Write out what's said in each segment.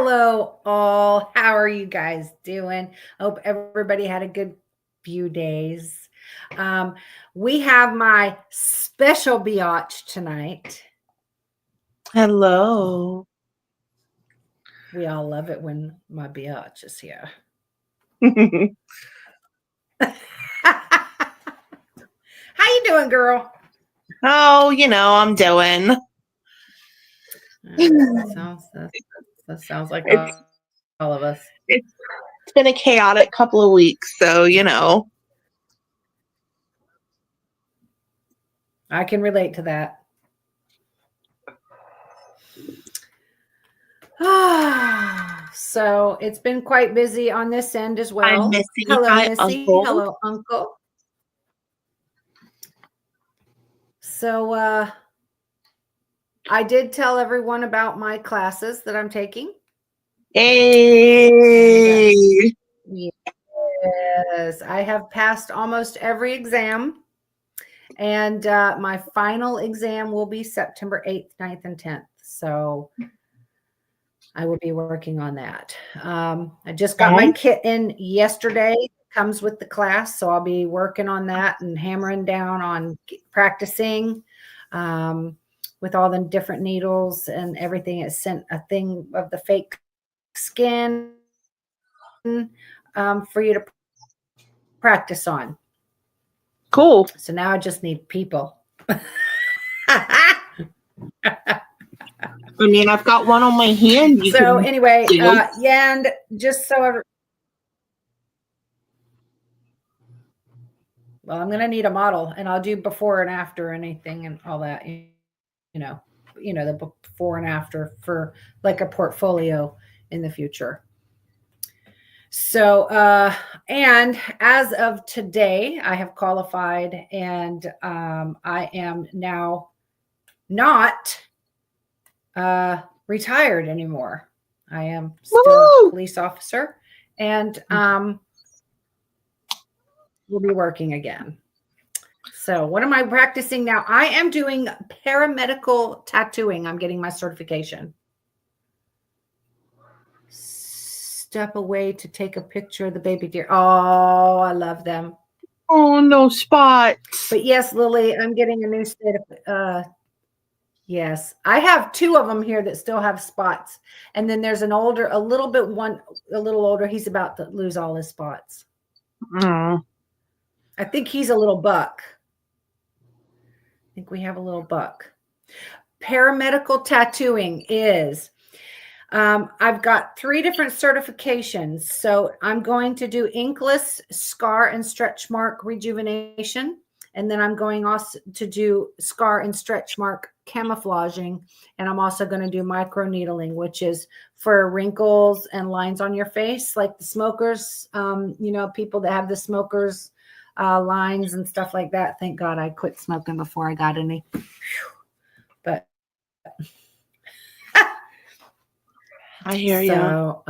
Hello, all. How are you guys doing? Hope everybody had a good few days. We have my special biatch tonight. Hello. We all love it when my biatch is here. How you doing, girl? Oh, I'm doing. That sounds like all of us. It's been a chaotic couple of weeks, so I can relate to that. So it's been quite busy on this end as well. I'm Missy. Hello, Hi, Missy. Uncle. Hello, Uncle. So I did tell everyone about my classes that I'm taking. Hey. Yes, I have passed almost every exam. And my final exam will be September 8th, 9th, and 10th. So I will be working on that. I just got my kit in yesterday. It comes with the class. So I'll be working on that and hammering down on practicing with all the different needles and everything. It sent a thing of the fake skin for you to practice on. Cool. So now I just need people. I mean, I've got one on my hand. So anyway, and just so well, I'm going to need a model, and I'll do before and after anything and all that, the before and after for like a portfolio in the future. So, and as of today, I have qualified, and I am now not retired anymore. I am still a police officer, and we'll be working again. So what am I practicing now? I am doing paramedical tattooing. I'm getting my certification. Step away to take a picture of the baby deer. Oh, I love them. Oh, no spots. But yes, Lily, I'm getting a new set of yes, I have two of them here that still have spots. And then there's a little older. He's about to lose all his spots. Oh. I think he's a little buck. I think we have a little buck. Paramedical tattooing is, I've got 3 different certifications. So I'm going to do inkless scar and stretch mark rejuvenation. And then I'm going also to do scar and stretch mark camouflaging. And I'm also going to do micro needling, which is for wrinkles and lines on your face, like the smokers, people that have the smokers lines and stuff like that. Thank God I quit smoking before I got any. But I hear you. So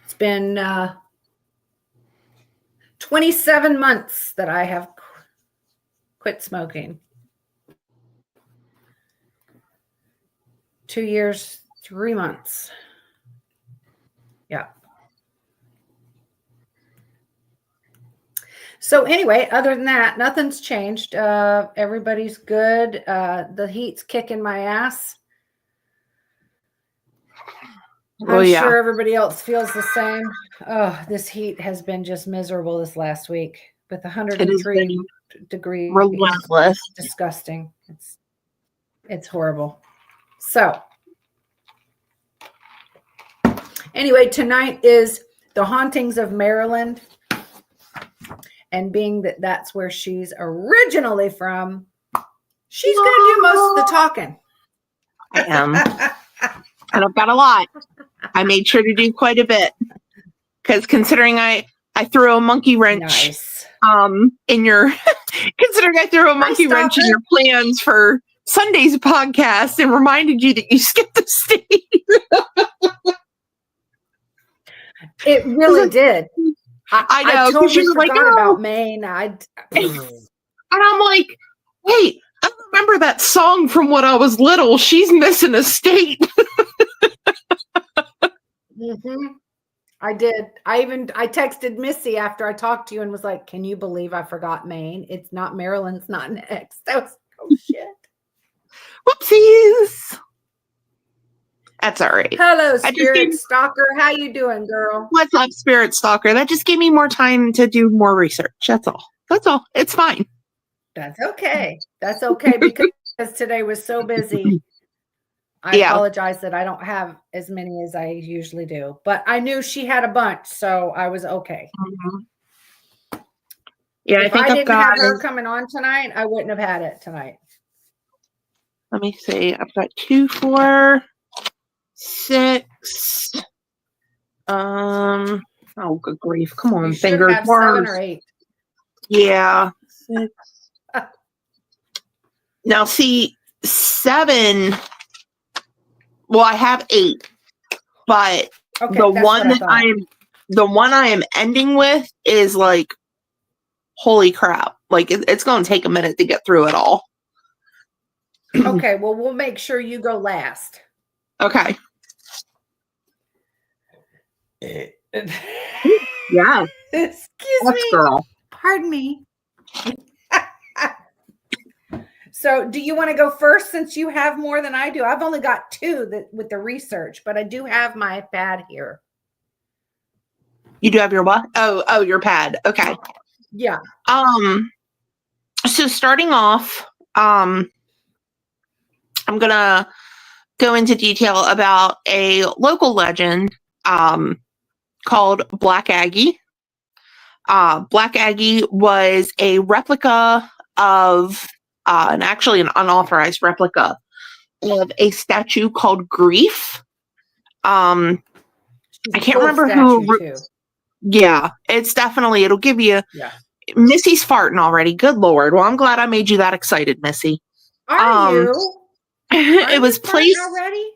it's been 27 months that I have quit smoking. 2 years, 3 months. Yeah. So anyway, other than that, nothing's changed. Everybody's good. The heat's kicking my ass. I'm sure everybody else feels the same. Oh, this heat has been just miserable this last week with 103 degrees. Relentless. It's disgusting. It's horrible. So anyway, tonight is the Hauntings of Maryland. And being that that's where she's originally from, she's going to do most of the talking. I am. And I've got a lot. I made sure to do quite a bit. Because considering I threw a monkey wrench in your wrench in your plans for Sunday's podcast and reminded you that you skipped the state. It really did. I know, I totally forgot like, about Maine. And I'm like, wait, I don't remember that song from when I was little. She's missing a state. Mm-hmm. I did. I texted Missy after I talked to you and was like, can you believe I forgot Maine? It's not Maryland's not next. I was oh shit. Whoopsies. That's all right. Hello, Spirit Stalker. How you doing, girl? What's up, Spirit Stalker? That just gave me more time to do more research. That's all. That's all. It's fine. That's okay. That's okay because today was so busy. I apologize that I don't have as many as I usually do, but I knew she had a bunch, so I was okay. Mm-hmm. Yeah, if I didn't have her coming on tonight, I wouldn't have had it tonight. Let me see. I've got 2, 4, 6. Oh, good grief! Come on, fingers. Have 7 or 8. Yeah. 6. Now, see, 7. Well, I have 8, but the one I am ending with is like, holy crap! Like it's going to take a minute to get through it all. Okay, well, we'll make sure you go last. Okay. Yeah. Excuse me, girl. Pardon me. So do you want to go first since you have more than I do? I've only got 2 with the research, but I do have my pad here. You do have your what? Oh, your pad. Okay. Yeah. So starting off, I'm going to go into detail about a local legend called Black Aggie. Black Aggie was a replica of and actually an unauthorized replica of a statue called Grief. I can't remember who. Yeah, it's definitely, it'll give you. Yeah. Missy's farting already. Good Lord. Well, I'm glad I made you that excited, Missy. Are you? It was placed already.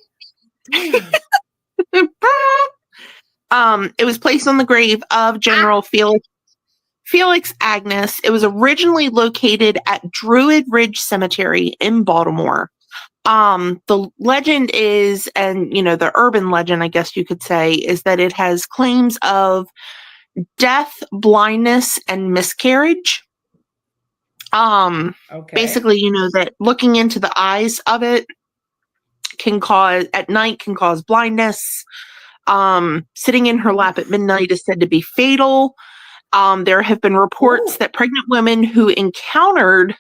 It was placed on the grave of General Felix Agnes. It was originally located at Druid Ridge Cemetery in Baltimore. The legend is, and the urban legend, I guess you could say, is that it has claims of death, blindness, and miscarriage. Basically, that looking into the eyes of it can cause blindness. Sitting in her lap at midnight is said to be fatal. There have been reports that pregnant women who encountered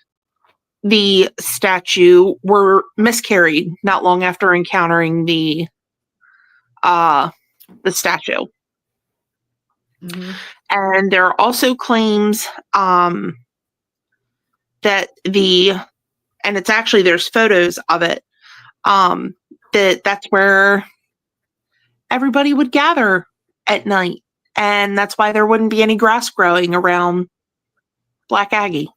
the statue were miscarried not long after encountering the statue. Mm-hmm. And there are also claims that and it's actually, there's photos of it, that's where everybody would gather at night. And that's why there wouldn't be any grass growing around Black Aggie.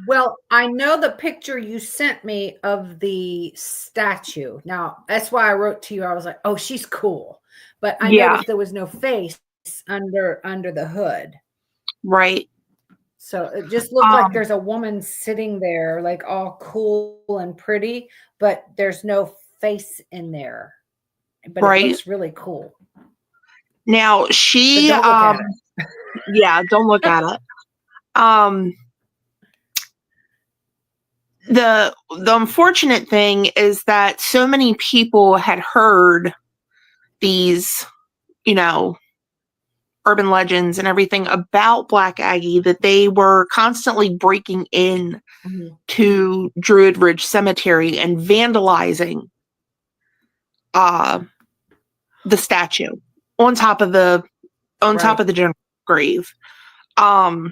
Well, I know the picture you sent me of the statue. Now, that's why I wrote to you. I was like, oh, she's cool. But I noticed there was no face under the hood. Right. So it just looked like there's a woman sitting there, like all cool and pretty, but there's no face in there. But it looks really cool. Now she don't look at it. Yeah, don't look at it. The unfortunate thing is that so many people had heard these, urban legends and everything about Black Aggie that they were constantly breaking in to Druid Ridge Cemetery and vandalizing the statue on top of the general grave. So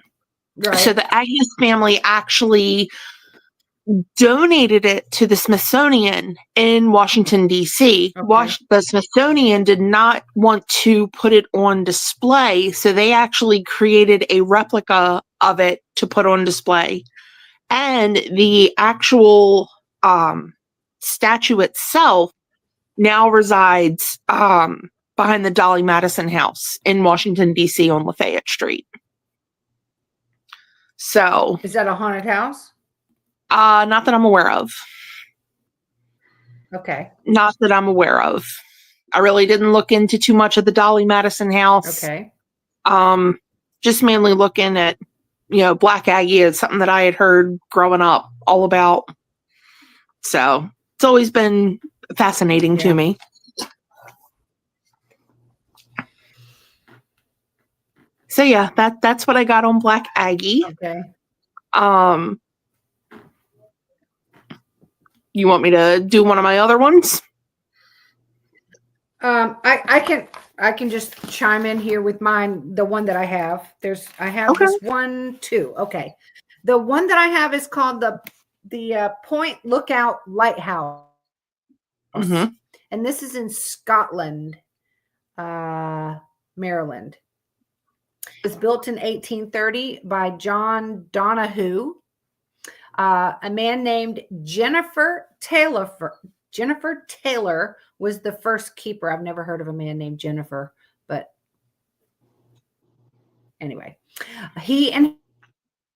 the Agnes family actually donated it to the Smithsonian in Washington, D.C. The Smithsonian did not want to put it on display, so they actually created a replica of it to put on display. And the actual statue itself now resides behind the Dolly Madison House in Washington, D.C. on Lafayette Street. So, Is that a haunted house? not that I'm aware of. Okay. Not that I'm aware of. I really didn't look into too much of the Dolly Madison house. Okay. Just mainly looking at, Black Aggie is something that I had heard growing up all about. So it's always been fascinating to me. So yeah, that's what I got on Black Aggie. Okay. You want me to do one of my other ones? I can just chime in here with mine, the one that I have. I have Okay. this one too. Okay. The one that I have is called the Point Lookout Lighthouse. Mm-hmm. And this is in Scotland, Maryland. It was built in 1830 by John Donahue. A man named Jennifer Taylor. Jennifer Taylor was the first keeper. I've never heard of a man named Jennifer, but anyway, he and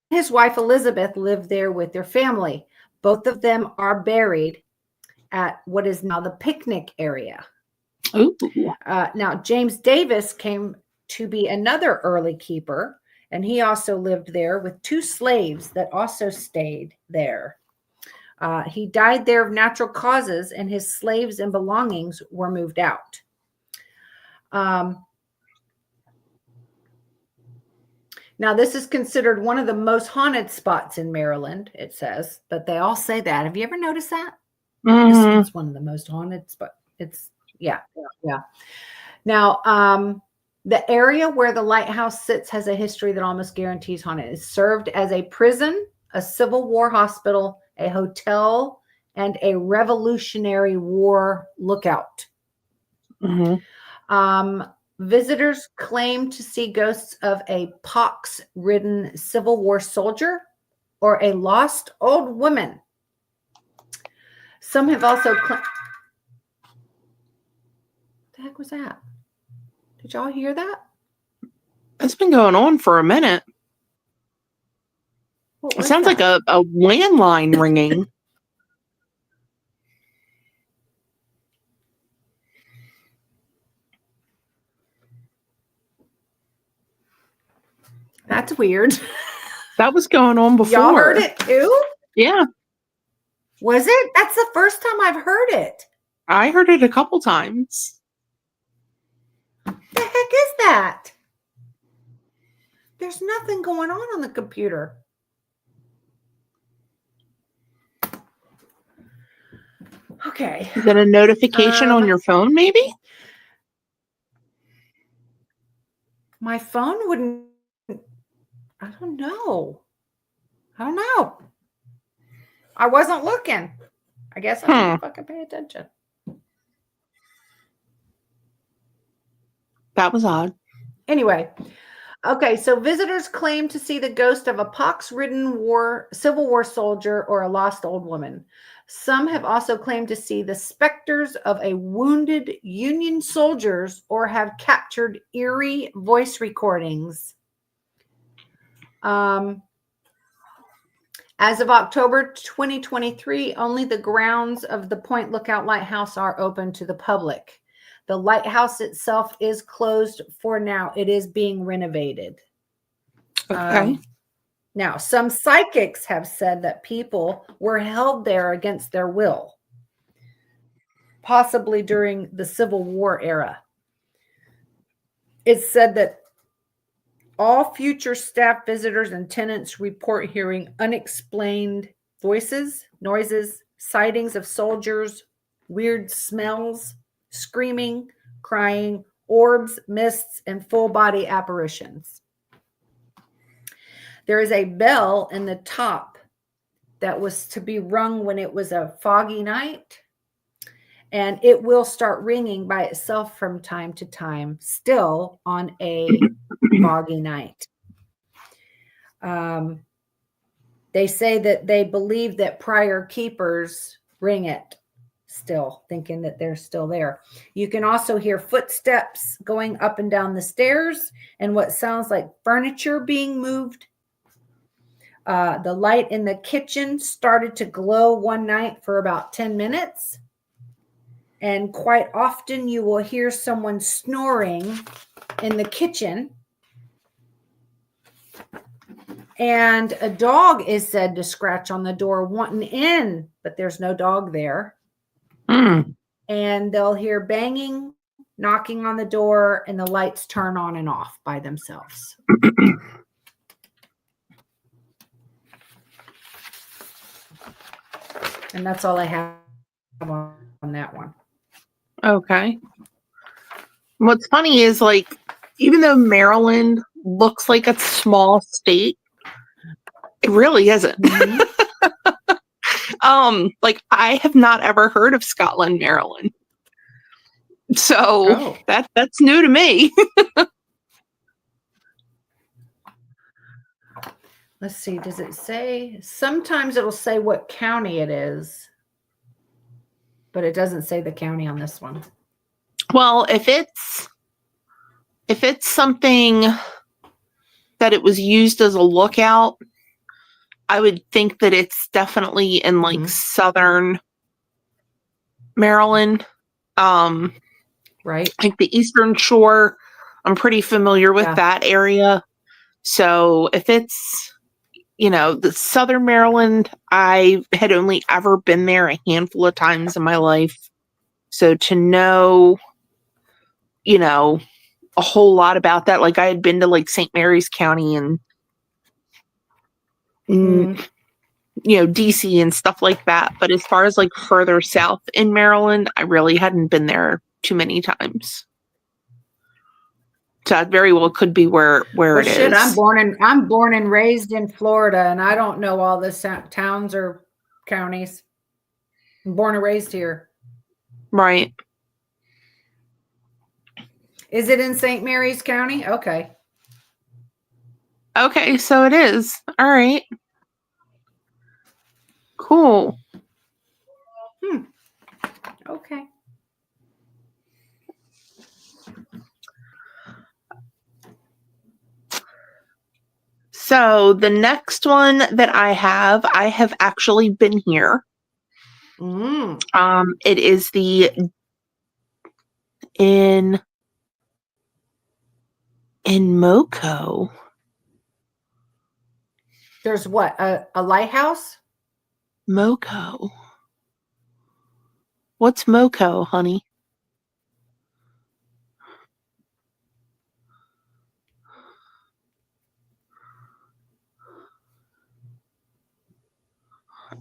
his wife Elizabeth lived there with their family. Both of them are buried at what is now the picnic area. Ooh. Now, James Davis came to be another early keeper, and he also lived there with 2 slaves that also stayed there. He died there of natural causes, and his slaves and belongings were moved out. Now, this is considered one of the most haunted spots in Maryland, it says, but they all say that. Have you ever noticed that? Mm-hmm. It's one of the most haunted spots. Yeah. Now, the area where the lighthouse sits has a history that almost guarantees haunted. It served as a prison, a Civil War hospital, a hotel, and a Revolutionary War lookout. Mm-hmm. Visitors claim to see ghosts of a pox-ridden Civil War soldier or a lost old woman. Some have also claimed. What the heck was that? Did y'all hear that? It's been going on for a minute. It sounds like a landline ringing. That's weird. That was going on before. Y'all heard it too? Yeah. Was it? That's the first time I've heard it. I heard it a couple times. The heck is that? There's nothing going on the computer. Okay. Is that a notification on your phone, maybe? My phone wouldn't. I don't know. I wasn't looking. I guess I didn't fucking pay attention. That was odd. Anyway. Okay, so visitors claim to see the ghost of a pox-ridden Civil War soldier or a lost old woman. Some have also claimed to see the specters of a wounded Union soldiers or have captured eerie voice recordings. As of October 2023, only the grounds of the Point Lookout Lighthouse are open to the public. The lighthouse itself is closed for now. It is being renovated. Okay. Now, some psychics have said that people were held there against their will, possibly during the Civil War era. It's said that all future staff, visitors, and tenants report hearing unexplained voices, noises, sightings of soldiers, weird smells, screaming, crying, orbs, mists, and full body apparitions. There is a bell in the top that was to be rung when it was a foggy night, and it will start ringing by itself from time to time, still on a foggy night. They say that they believe that prior keepers ring it still, thinking that they're still there. You can also hear footsteps going up and down the stairs and what sounds like furniture being moved. The light in the kitchen started to glow one night for about 10 minutes. And quite often you will hear someone snoring in the kitchen. And a dog is said to scratch on the door wanting in, but there's no dog there. Mm. And they'll hear banging, knocking on the door, and the lights turn on and off by themselves. And that's all I have on that one. Okay. What's funny is, like, even though Maryland looks like a small state, it really isn't. Mhm. Like, I have not ever heard of Scotland, Maryland. So that's new to me. Let's see. Does it say? Sometimes it'll say what county it is, but it doesn't say the county on this one. Well, if it's something that it was used as a lookout, I would think that it's definitely in like southern Maryland. Right. Like the Eastern Shore. I'm pretty familiar with that area. So if it's, the southern Maryland, I had only ever been there a handful of times in my life. So to know, a whole lot about that, like I had been to like St. Mary's County and DC and stuff like that. But as far as like further south in Maryland, I really hadn't been there too many times. So it very well could be where it is. I'm born and raised in Florida, and I don't know all the towns or counties. I'm born and raised here. Right. Is it in St. Mary's County? Okay. Okay, so it is. All right. Cool. Okay. So the next one that I have actually been here. It is in Moco. There's what? A lighthouse? Moco. What's Moco, honey?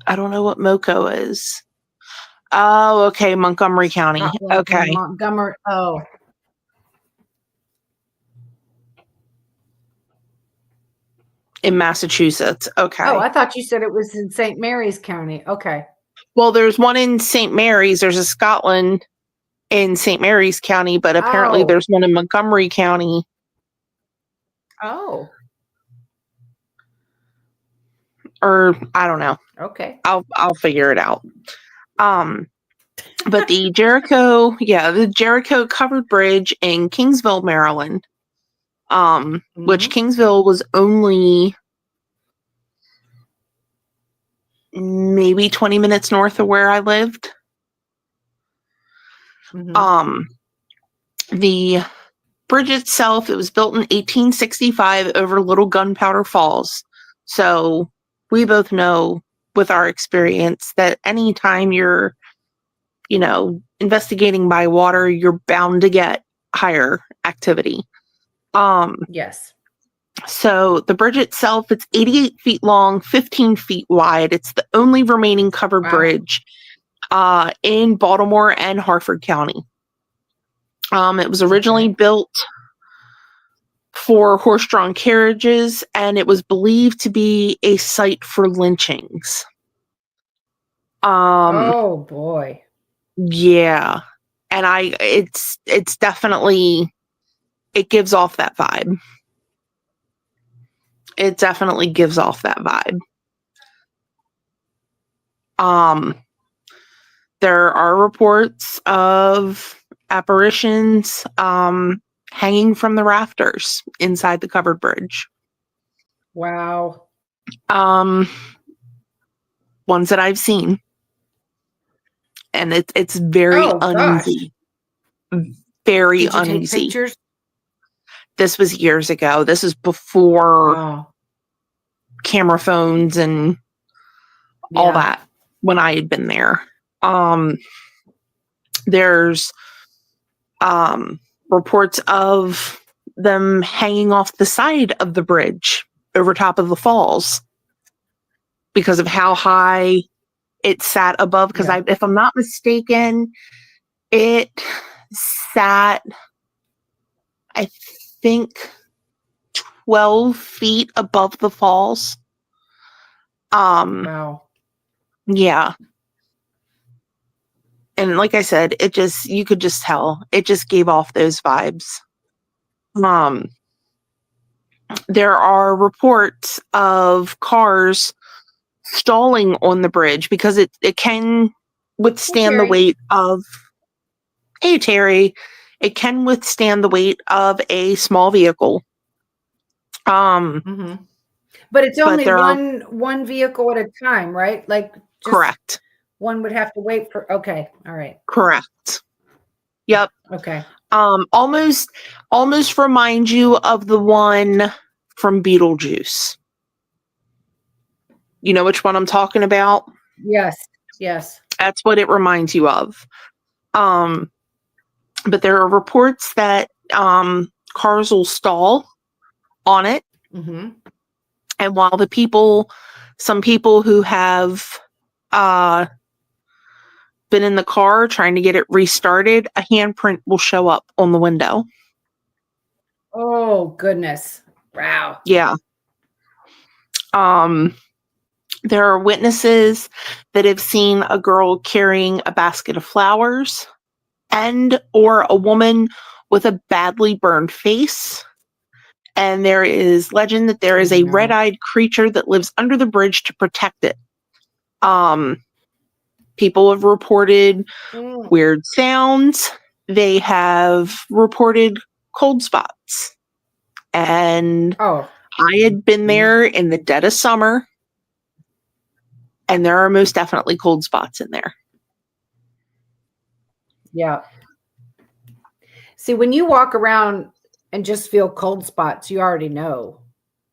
I don't know what Moco is. Oh, okay, Montgomery County. Okay. Montgomery. Oh. In Massachusetts. Okay. Oh, I thought you said it was in St. Mary's County. Okay. Well, there's one in St. Mary's. There's a Scotland in St. Mary's County, but apparently there's one in Montgomery County. Oh. Or I don't know. Okay. I'll figure it out. But the Jericho Covered Bridge in Kingsville, Maryland, which Kingsville was only maybe 20 minutes north of where I lived. The bridge itself, it was built in 1865 over Little Gunpowder Falls. So we both know with our experience that anytime you're, investigating by water, you're bound to get higher activity. Yes. So the bridge itself, it's 88 feet long, 15 feet wide. It's the only remaining covered bridge in Baltimore and Harford County. It was originally built for horse-drawn carriages, and it was believed to be a site for lynchings. Oh boy. Yeah. And it's definitely, it gives off that vibe. It definitely gives off that vibe. There are reports of apparitions hanging from the rafters inside the covered bridge. Wow. Ones that I've seen. And it's very Oh gosh. uneasy. Very Did you take uneasy. pictures? This was years ago. This is before Oh, camera phones and all yeah. that when I had been there. There's reports of them hanging off the side of the bridge over top of the falls because of how high it sat above. Because Yeah. if I'm not mistaken, it sat, I think, 12 feet above the falls. Wow. Yeah. And like I said, you could just tell. It just gave off those vibes. There are reports of cars stalling on the bridge because it can withstand the Terry. weight of, hey Terry, it can withstand the weight of a small vehicle. Mm-hmm. But it's But only there are, one vehicle at a time, right? Like just correct. one would have to wait for. Okay. All right. Correct. Yep. Okay. Almost remind you of the one from Beetlejuice. You know which one I'm talking about? Yes. Yes. That's what it reminds you of. But there are reports that cars will stall on it. Mm-hmm. And while some people who have been in the car trying to get it restarted, a handprint will show up on the window. Oh goodness. Wow. Yeah. There are witnesses that have seen a girl carrying a basket of flowers or a woman with a badly burned face. And there is legend that there is a red-eyed creature that lives under the bridge to protect it. People have reported weird sounds. They have reported cold spots. And I had been there in the dead of summer, and there are most definitely cold spots in there. Yeah. See, when you walk around and just feel cold spots, you already know.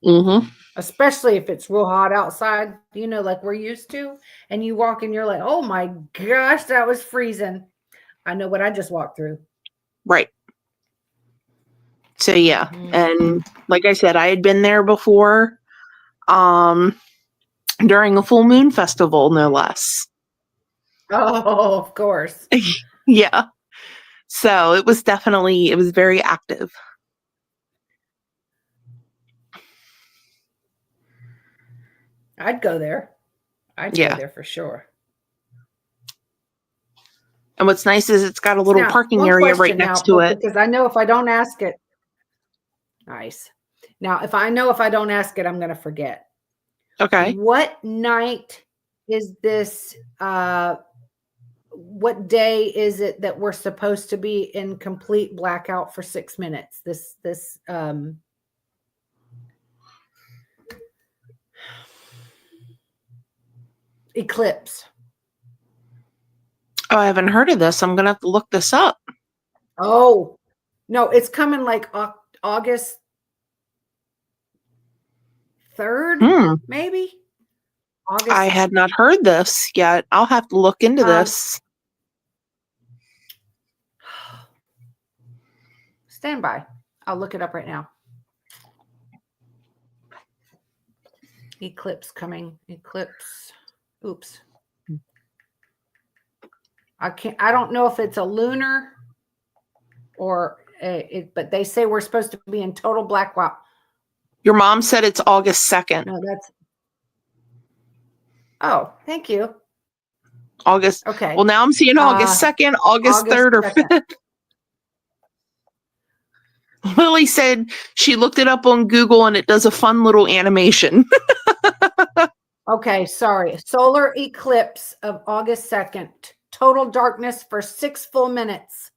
Mm-hmm. Especially if it's real hot outside, like we're used to, and you walk and you're like, oh my gosh, that was freezing. I know what I just walked through. Right. So yeah. And like I said, I had been there before, during a full moon festival, no less. Oh, of course. Yeah. So it was very active. I'd go there. I'd go there for sure. And what's nice is it's got a little parking area right next to it. Because I know if I don't ask it. Nice. Now, if I don't ask it, I'm going to forget. Okay. What night is this? What day is it that we're supposed to be in complete blackout for 6 minutes? This eclipse. Oh, I haven't heard of this. I'm going to have to look this up. Oh, no, it's coming like August 3rd, maybe. August. I had not heard this yet. I'll have to look into this. Stand by. I'll look it up right now. Eclipse coming. Eclipse. Oops. I don't know if it's a lunar or but they say we're supposed to be in total blackout. Your mom said it's August 2nd. No, that's. Oh, thank you. August. Okay. Well, now I'm seeing August 2nd, August 3rd, or 5th. Lily said she looked it up on Google and it does a fun little animation. Okay, sorry. Solar eclipse of August 2nd. Total darkness for 6 full minutes.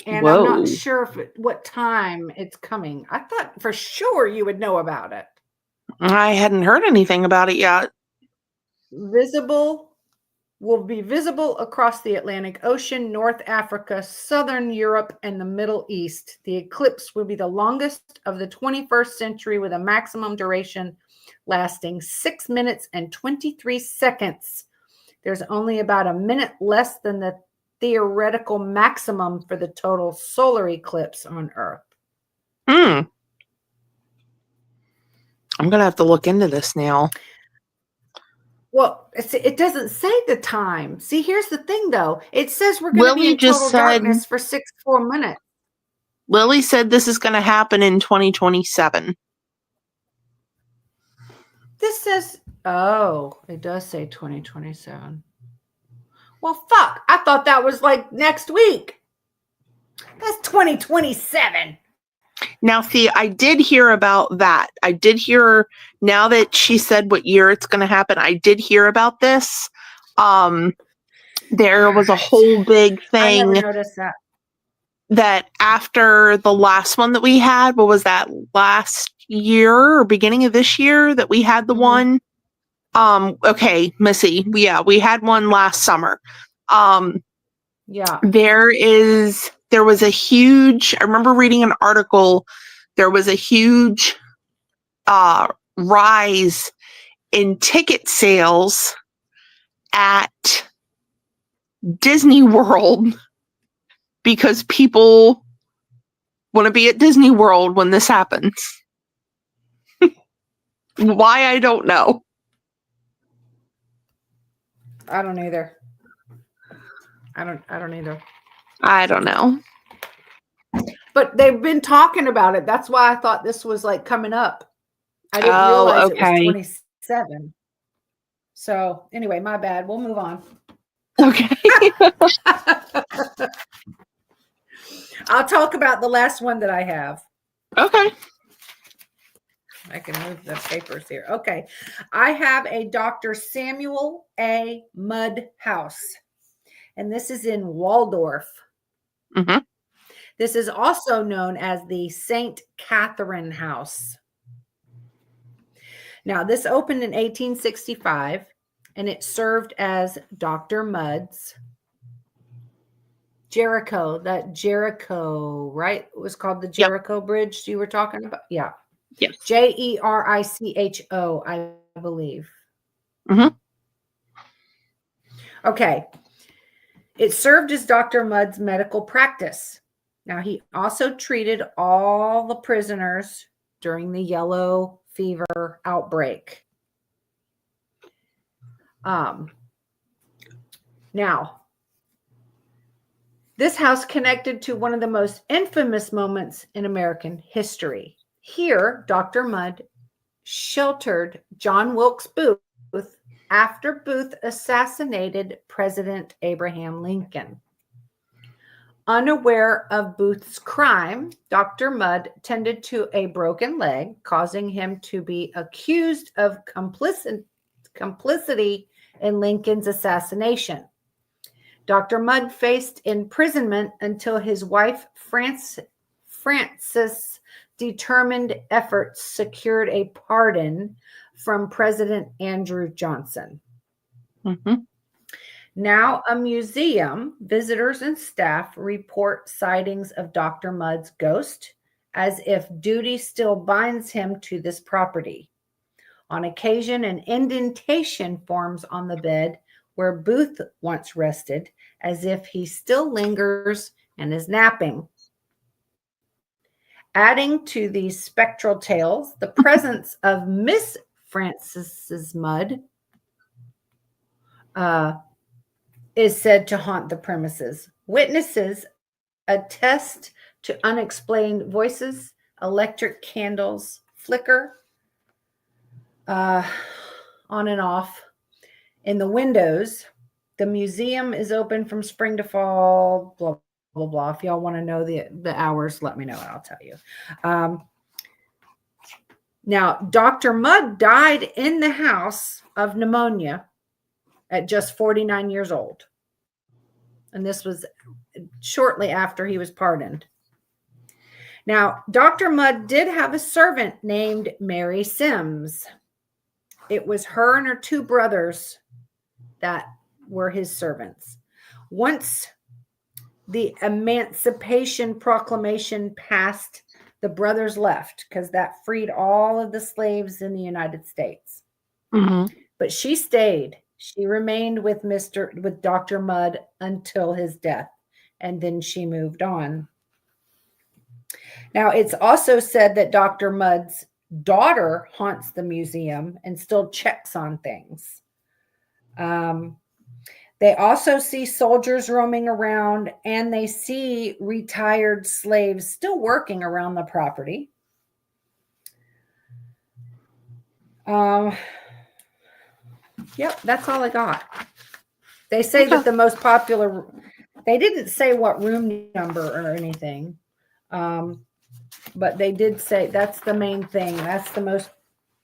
And I'm not sure what time it's coming. I thought for sure you would know about it. I hadn't heard anything about it yet. Will be visible across the Atlantic Ocean, North Africa, Southern Europe, and the Middle East. The eclipse will be the longest of the 21st century with a maximum duration lasting 6 minutes and 23 seconds. There's only about a minute less than the theoretical maximum for the total solar eclipse on Earth. I'm going to have to look into this now. Well, it doesn't say the time. See, here's the thing, though. It says we're going to be in total darkness for 4 minutes. Lily said this is going to happen in 2027. This says, oh, it does say 2027. Well, fuck. I thought that was like next week. That's 2027. Now, see, I did hear about that. I did hear, now that she said what year it's going to happen, I did hear about this. There was a whole big thing. I never noticed that. That after the last one that we had, what was that, last year or beginning of this year that we had the one? Okay, Missy. Yeah, we had one last summer. Yeah. There was a huge, I remember reading an article, there was a huge rise in ticket sales at Disney World because people want to be at Disney World when this happens. Why, I don't know. I don't either. I don't either. I don't know. But they've been talking about it. That's why I thought this was like coming up. I didn't realize it was 27. So anyway, my bad. We'll move on. Okay. I'll talk about the last one that I have. Okay. I can move the papers here. Okay. I have a Dr. Samuel A. Mudd house. And this is in Waldorf. Mm-hmm. This is also known as the St. Catherine House. Now, this opened in 1865, and it served as Dr. Mudd's Jericho. That Jericho, right? It was called the Jericho Bridge you were talking about? Yeah. Yes. Jericho, I believe. Mm-hmm. Okay. It served as Dr. Mudd's medical practice. Now, he also treated all the prisoners during the yellow fever outbreak. Now, this house connected to one of the most infamous moments in American history. Here, Dr. Mudd sheltered John Wilkes Booth after Booth assassinated President Abraham Lincoln. Unaware of Booth's crime, Dr. Mudd tended to a broken leg, causing him to be accused of complicity in Lincoln's assassination. Dr. Mudd faced imprisonment until his wife, Frances' determined efforts secured a pardon from President Andrew Johnson. Mm-hmm. Now a museum, visitors and staff report sightings of Dr. Mudd's ghost as if duty still binds him to this property. On occasion, an indentation forms on the bed where Booth once rested, as if he still lingers and is napping. Adding to these spectral tales, the presence of Miss Frances Mudd is said to haunt the premises. Witnesses attest to unexplained voices, electric candles flicker on and off in the windows. The museum is open from spring to fall, blah, blah, blah. If y'all want to know the hours, let me know and I'll tell you. Now, Dr. Mudd died in the house of pneumonia at just 49 years old. And this was shortly after he was pardoned. Now, Dr. Mudd did have a servant named Mary Sims. It was her and her two brothers that were his servants. Once the Emancipation Proclamation passed, the brothers left because that freed all of the slaves in the United States. Mm-hmm. But she stayed. She remained with Dr. Mudd until his death, and then she moved on. Now, it's also said that Dr. Mudd's daughter haunts the museum and still checks on things. They also see soldiers roaming around, and they see retired slaves still working around the property. Yep, that's all I got. They say that the most popular, they didn't say what room number or anything, but they did say that's the main thing. That's the most,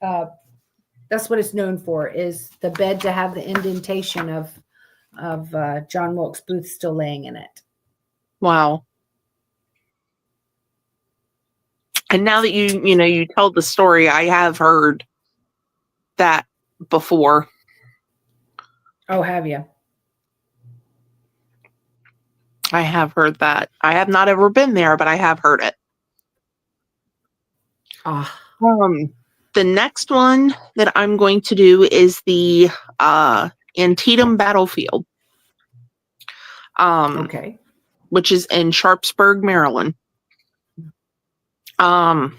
that's what it's known for, is the bed to have the indentation of John Wilkes Booth still laying in it. Wow. And now that you told the story, I have heard that before. Oh, have you? I have heard that. I have not ever been there, but I have heard it. The next one that I'm going to do is the Antietam Battlefield. Okay. Which is in Sharpsburg, Maryland. On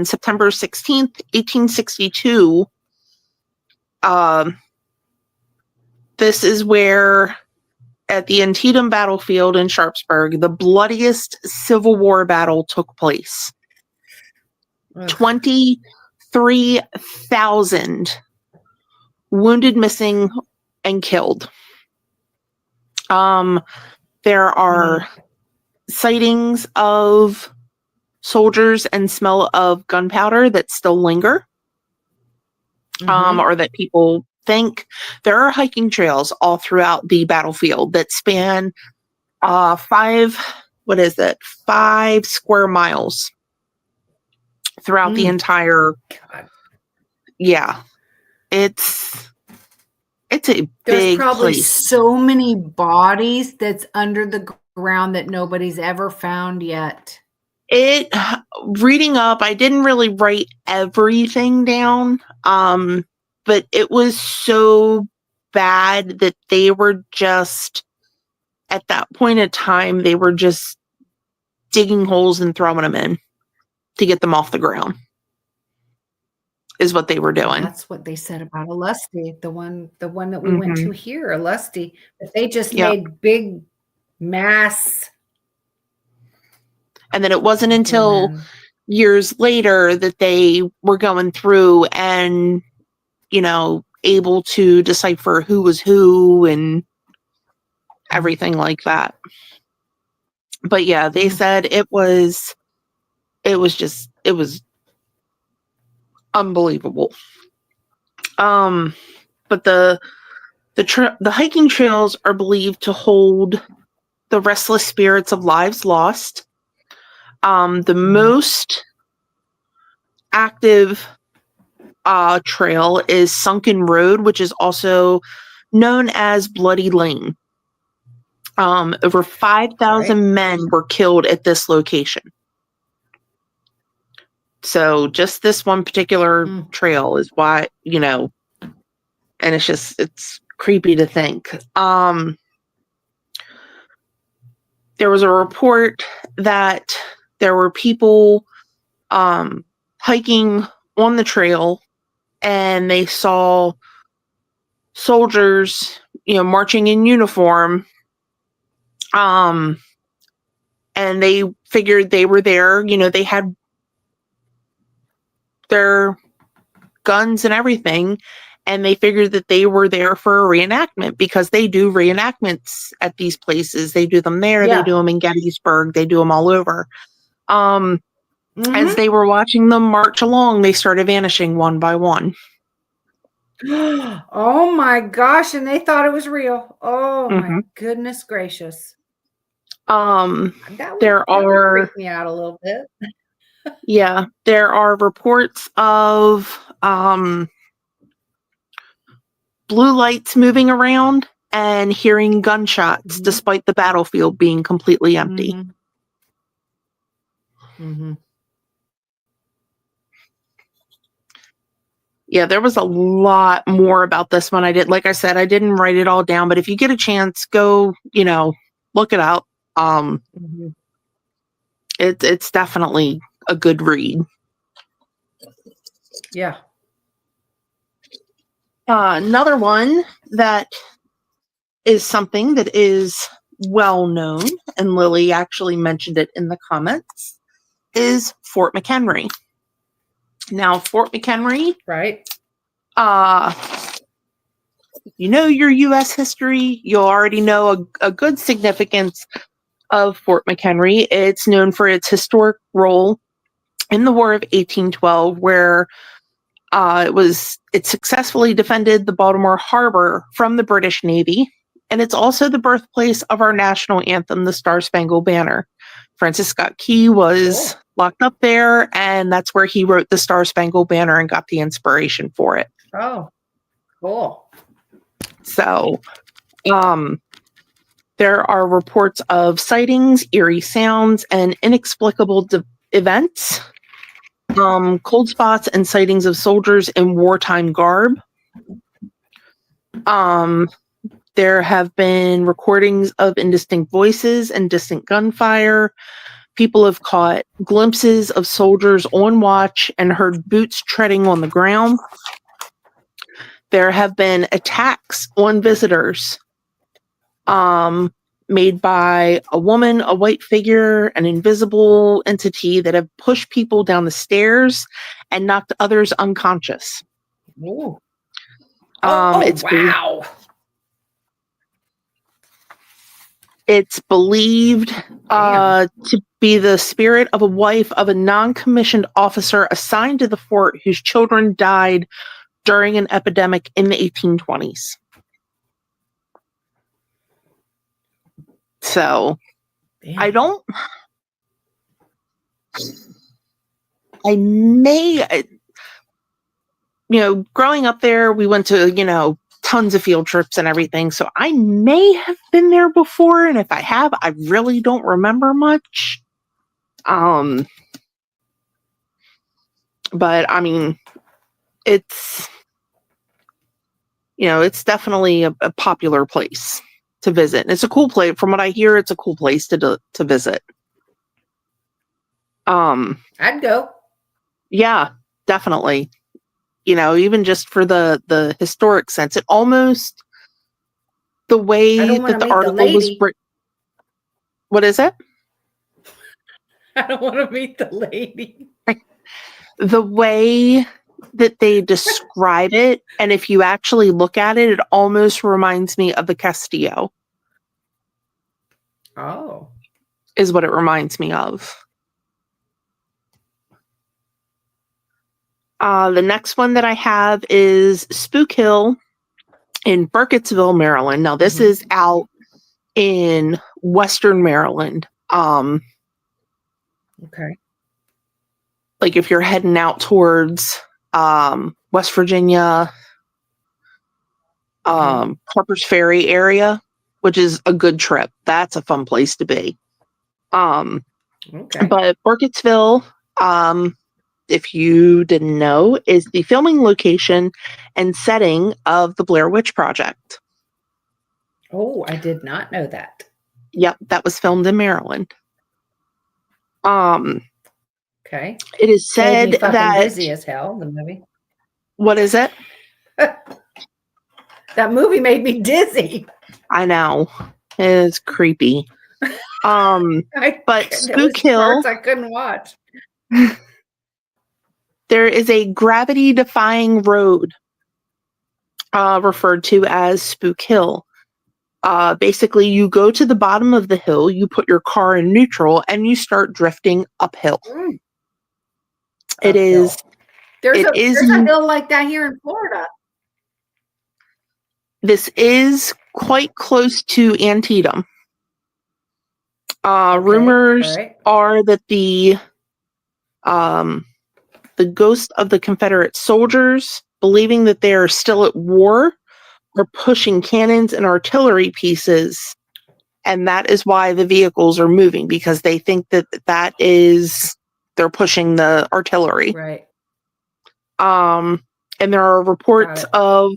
September 16th, 1862, this is where, at the Antietam Battlefield in Sharpsburg, the bloodiest Civil War battle took place. 23,000 wounded, missing, and killed. There are sightings of soldiers and smell of gunpowder that still linger, or that people think. There are hiking trails all throughout the battlefield that span 5 square miles throughout the entire. God. Yeah, it's a There's big probably place. so many bodies that's under the ground that nobody's ever found yet. Reading up, I didn't really write everything down, but it was so bad that they were just, at that point in time, they were just digging holes and throwing them in to get them off the ground, is what they were doing. That's what they said about Alusty, the one that we went to here, Alusty. But they just made big mass. And then it wasn't until years later that they were going through and, able to decipher who was who and everything like that. But yeah, they said it was unbelievable. But the hiking trails are believed to hold the restless spirits of lives lost. The most active trail is Sunken Road, which is also known as Bloody Lane. Over 5,000 men were killed at this location. So just this one particular trail is why, and it's creepy to think. There was a report that there were people hiking on the trail, and they saw soldiers, marching in uniform. And they figured they were there. They had their guns and everything, and they figured that they were there for a reenactment, because they do reenactments at these places. They do them there. They do them in Gettysburg. They do them all over. As they were watching them march along, they started vanishing one by one. Oh my gosh. And they thought it was real. Oh my goodness gracious. That would freak me out a little bit. Yeah, there are reports of blue lights moving around and hearing gunshots Mhm. despite the battlefield being completely empty. Mhm. Mhm. Yeah, there was a lot more about this one. Like I said, I didn't write it all down, but if you get a chance, go, look it up. Mhm. It's definitely a good read. Yeah. Another one that is something that is well known, and Lily actually mentioned it in the comments, is Fort McHenry. Now, Fort McHenry, Right. uh, you know your U.S. history, you'll already know a good significance of Fort McHenry. It's known for its historic role in the War of 1812, where it successfully defended the Baltimore Harbor from the British Navy, and it's also the birthplace of our national anthem, the Star Spangled Banner. Francis Scott Key was Cool. locked up there, and that's where he wrote the Star Spangled Banner and got the inspiration for it. Oh, cool. So, there are reports of sightings, eerie sounds, and inexplicable events, cold spots, and sightings of soldiers in wartime garb. There have been recordings of indistinct voices and distant gunfire. People have caught glimpses of soldiers on watch and heard boots treading on the ground. There have been attacks on visitors, made by a woman, a white figure, an invisible entity that have pushed people down the stairs and knocked others unconscious. Ooh. Oh, wow. It's believed Damn. to be the spirit of a wife of a non-commissioned officer assigned to the fort whose children died during an epidemic in the 1820s. So, Damn. I may, growing up there, we went to, tons of field trips and everything. So I may have been there before. And if I have, I really don't remember much. But I mean, it's, it's definitely a popular place to visit. And it's a cool place. From what I hear, it's a cool place to visit. I'd go. Yeah, definitely. Even just for the historic sense, it almost, the I way don't want that to the meet the article was lady. what is it? I don't want to meet the lady. The way that they describe it, and if you actually look at it, it almost reminds me of the Castillo, Oh. is what it reminds me of. The next one that I have is Spook Hill in Burkittsville, Maryland. Now, this is out in Western Maryland. Okay. Like if you're heading out towards West Virginia, Harper's Ferry area, which is a good trip. That's a fun place to be. Okay. But Burkittsville, if you didn't know, is the filming location and setting of the Blair Witch Project. Oh, I did not know that. Yep, that was filmed in Maryland. Okay. It is Made me said fucking that dizzy as hell, the movie. what is it? That movie made me dizzy. I know. It's creepy. But Spook Hill, parts I couldn't watch. there is a gravity-defying road referred to as Spook Hill. Basically, you go to the bottom of the hill, you put your car in neutral, and you start drifting uphill. It is. There's a hill like that here in Florida. This is quite close to Antietam. Rumors are that the The ghosts of the Confederate soldiers, believing that they are still at war, are pushing cannons and artillery pieces. And that is why the vehicles are moving, because they think that they're pushing the artillery. Right. And there are reports of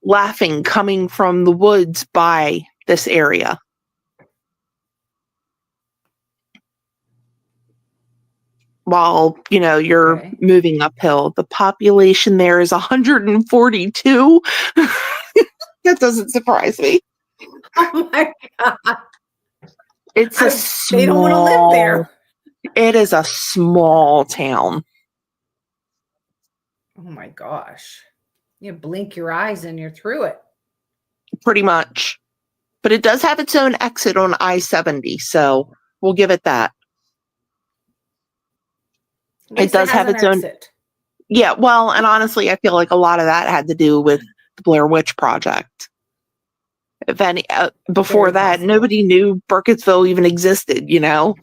laughing coming from the woods by this area. While, you're moving uphill. The population there is 142. That doesn't surprise me. Oh my God. It's they don't want to live there. It is a small town. Oh my gosh. You blink your eyes and you're through it. Pretty much. But it does have its own exit on I-70, so we'll give it that. It does have its own exit. Yeah, well, and honestly, I feel like a lot of that had to do with the Blair Witch Project. If any, before that, nobody knew Burkittsville even existed, You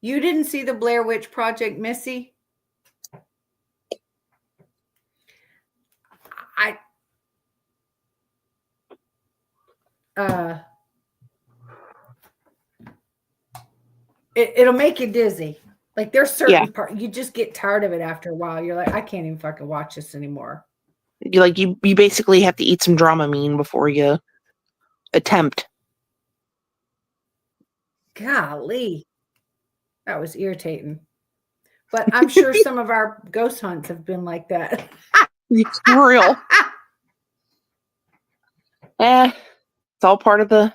didn't see the Blair Witch Project, Missy? It'll make you dizzy. Like there's certain parts you just get tired of it after a while. You're like, I can't even fucking watch this anymore. You basically have to eat some Dramamine before you attempt. Golly, that was irritating. But I'm sure some of our ghost hunts have been like that. It's real. It's all part of the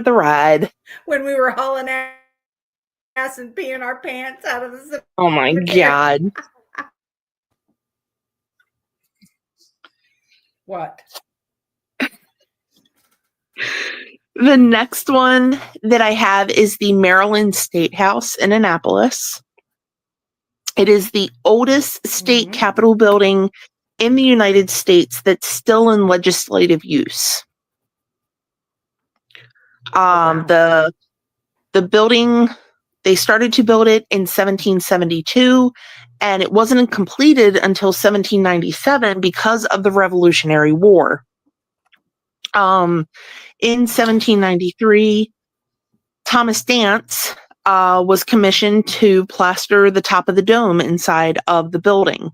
ride. When we were hauling ass and peeing our pants out of the Oh my God. What? The next one that I have is the Maryland State House in Annapolis. It is the oldest state capitol building in the United States that's still in legislative use. The building, they started to build it in 1772, and it wasn't completed until 1797 because of the Revolutionary War. In 1793, Thomas Dance was commissioned to plaster the top of the dome inside of the building.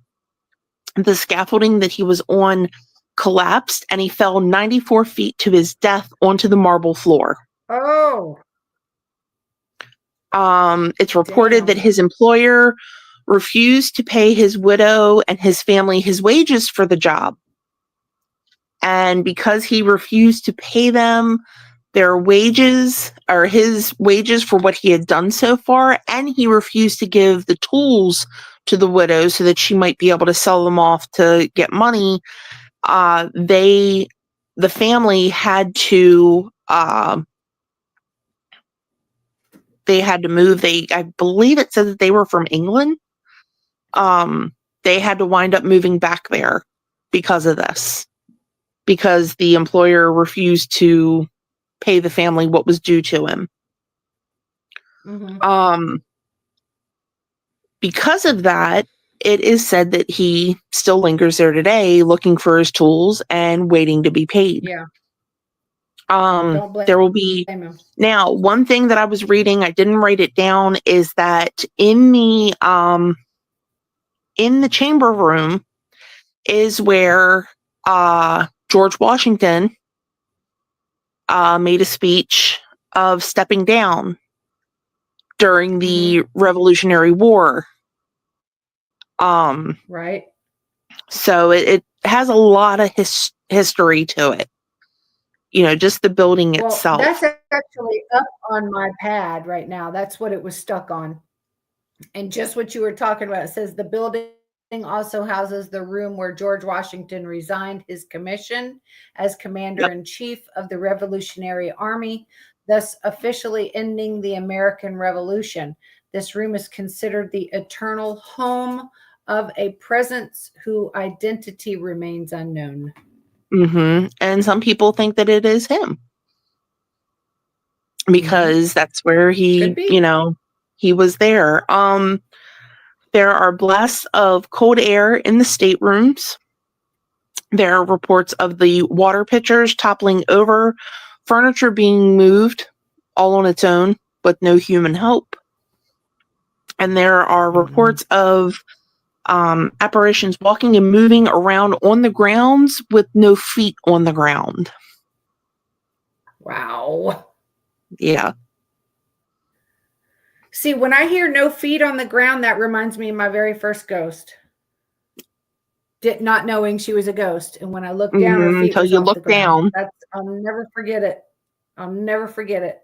The scaffolding that he was on collapsed, and he fell 94 feet to his death onto the marble floor. Oh. It's reported that his employer refused to pay his widow and his family his wages for the job. And because he refused to pay them their wages, or his wages for what he had done so far, and he refused to give the tools to the widow so that she might be able to sell them off to get money, the family had to move. I believe it said that they were from England. They had to wind up moving back there because of this, because the employer refused to pay the family what was due to him. Because of that, it is said that he still lingers there today looking for his tools and waiting to be paid. Yeah. There will be now one thing that I was reading, I didn't write it down, is that in the chamber room is where George Washington made a speech of stepping down during the Revolutionary War. Right. So it has a lot of history to it. Just the building itself. That's actually up on my pad right now. That's what it was stuck on. And just what you were talking about, it says the building also houses the room where George Washington resigned his commission as commander-in-chief of the Revolutionary Army, thus officially ending the American Revolution. This room is considered the eternal home of a presence whose identity remains unknown. And some people think that it is him, because that's where he, he was there. There are blasts of cold air in the staterooms. There are reports of the water pitchers toppling over, furniture being moved all on its own with no human help. And there are reports of apparitions walking and moving around on the grounds with no feet on the ground. Wow. Yeah. See, when I hear no feet on the ground, that reminds me of my very first ghost. Not knowing she was a ghost. And when I looked down, her feet Until was you off look the ground. down. I'll never forget it. I'll never forget it.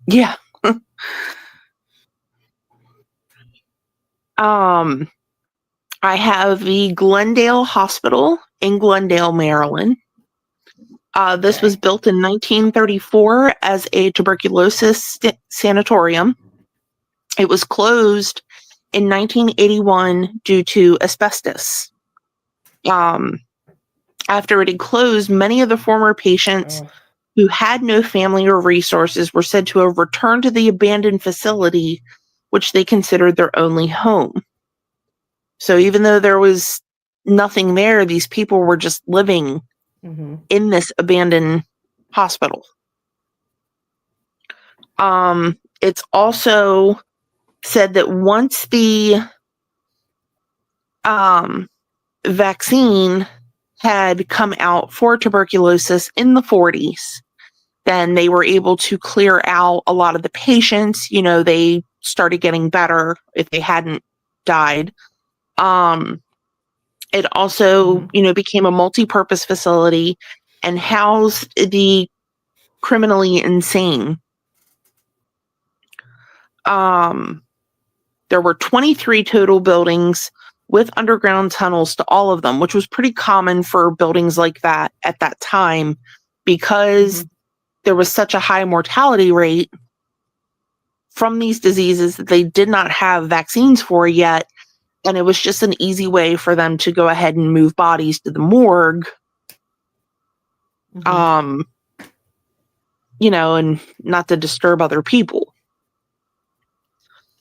Yeah. I have the Glendale Hospital in Glendale, Maryland. This was built in 1934 as a tuberculosis sanatorium. It was closed in 1981 due to asbestos. After it had closed, many of the former patients who had no family or resources were said to have returned to the abandoned facility, which they considered their only home. So even though there was nothing there, these people were just living in this abandoned hospital. It's also said that once the vaccine had come out for tuberculosis in the 40s, then they were able to clear out a lot of the patients. You know, they started getting better if they hadn't died. It also, became a multi-purpose facility and housed the criminally insane. There were 23 total buildings with underground tunnels to all of them, which was pretty common for buildings like that at that time because there was such a high mortality rate from these diseases that they did not have vaccines for yet. And it was just an easy way for them to go ahead and move bodies to the morgue. And not to disturb other people.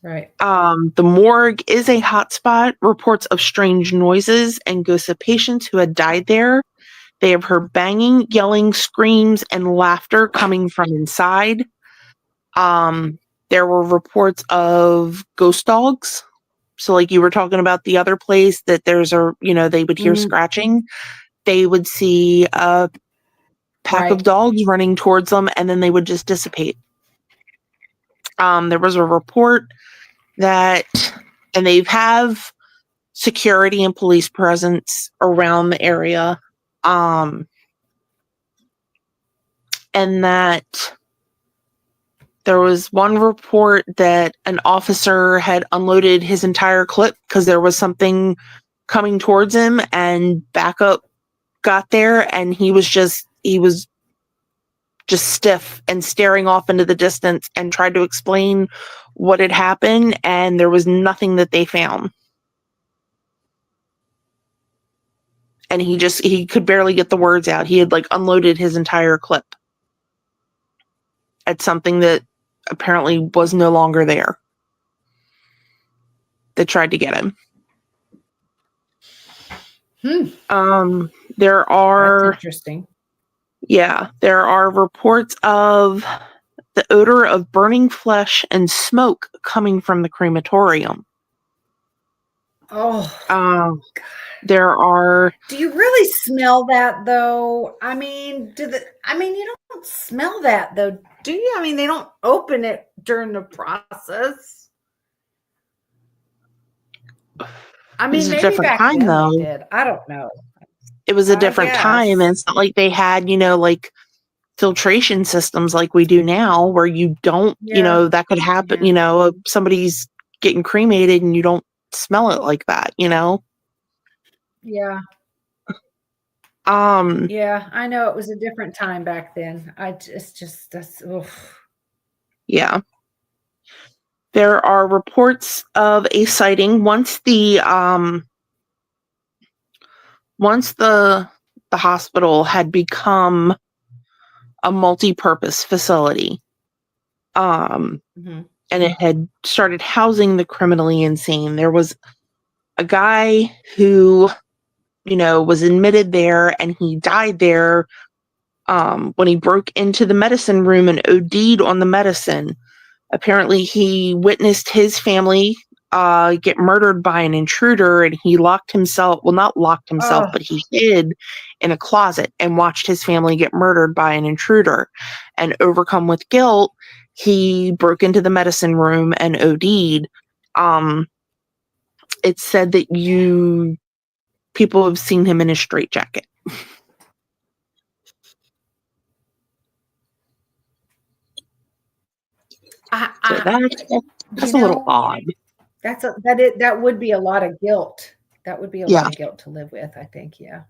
Right. The morgue is a hotspot. Reports of strange noises and ghosts of patients who had died there. They have heard banging, yelling, screams, and laughter coming from inside. There were reports of ghost dogs. So like you were talking about the other place that there's they would hear scratching. They would see a pack of dogs running towards them and then they would just dissipate. There was a report that, and they have security and police presence around the area. And that there was one report that an officer had unloaded his entire clip because there was something coming towards him and backup got there and he was just stiff and staring off into the distance and tried to explain what had happened and there was nothing that they found. And he could barely get the words out. He had unloaded his entire clip at something that apparently was no longer there. They tried to get him. There are... That's interesting. Yeah, there are reports of the odor of burning flesh and smoke coming from the crematorium. There are... Do you really smell that though? I mean, you don't smell that though, do you? I mean, they don't open it during the process. I mean, maybe back then they did. I don't know. It was a different time, and it's not like they had, filtration systems like we do now, where you don't, that could happen. Somebody's getting cremated and you don't smell it like that, Yeah. Yeah, I know it was a different time back then. Yeah. There are reports of a sighting once the hospital had become a multi-purpose facility. Mhm. And it had started housing the criminally insane. There was a guy who, was admitted there, and he died there when he broke into the medicine room and OD'd on the medicine. Apparently, he witnessed his family get murdered by an intruder, and he locked himself, well, not locked himself, Oh. but he hid in a closet and watched his family get murdered by an intruder. And overcome with guilt, he broke into the medicine room and OD'd. It's said that people have seen him in a straitjacket. So that's a little odd. That would be a lot of guilt. That would be a lot of guilt to live with, I think. Yeah.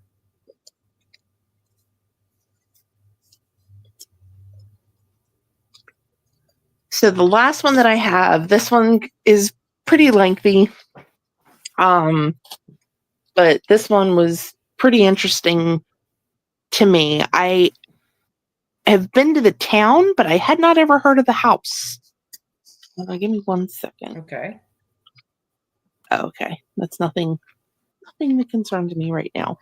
So the last one that I have, this one is pretty lengthy. But this one was pretty interesting to me. I have been to the town, but I had not ever heard of the house. Give me 1 second. Okay. Oh, okay. That's nothing that concerns me right now.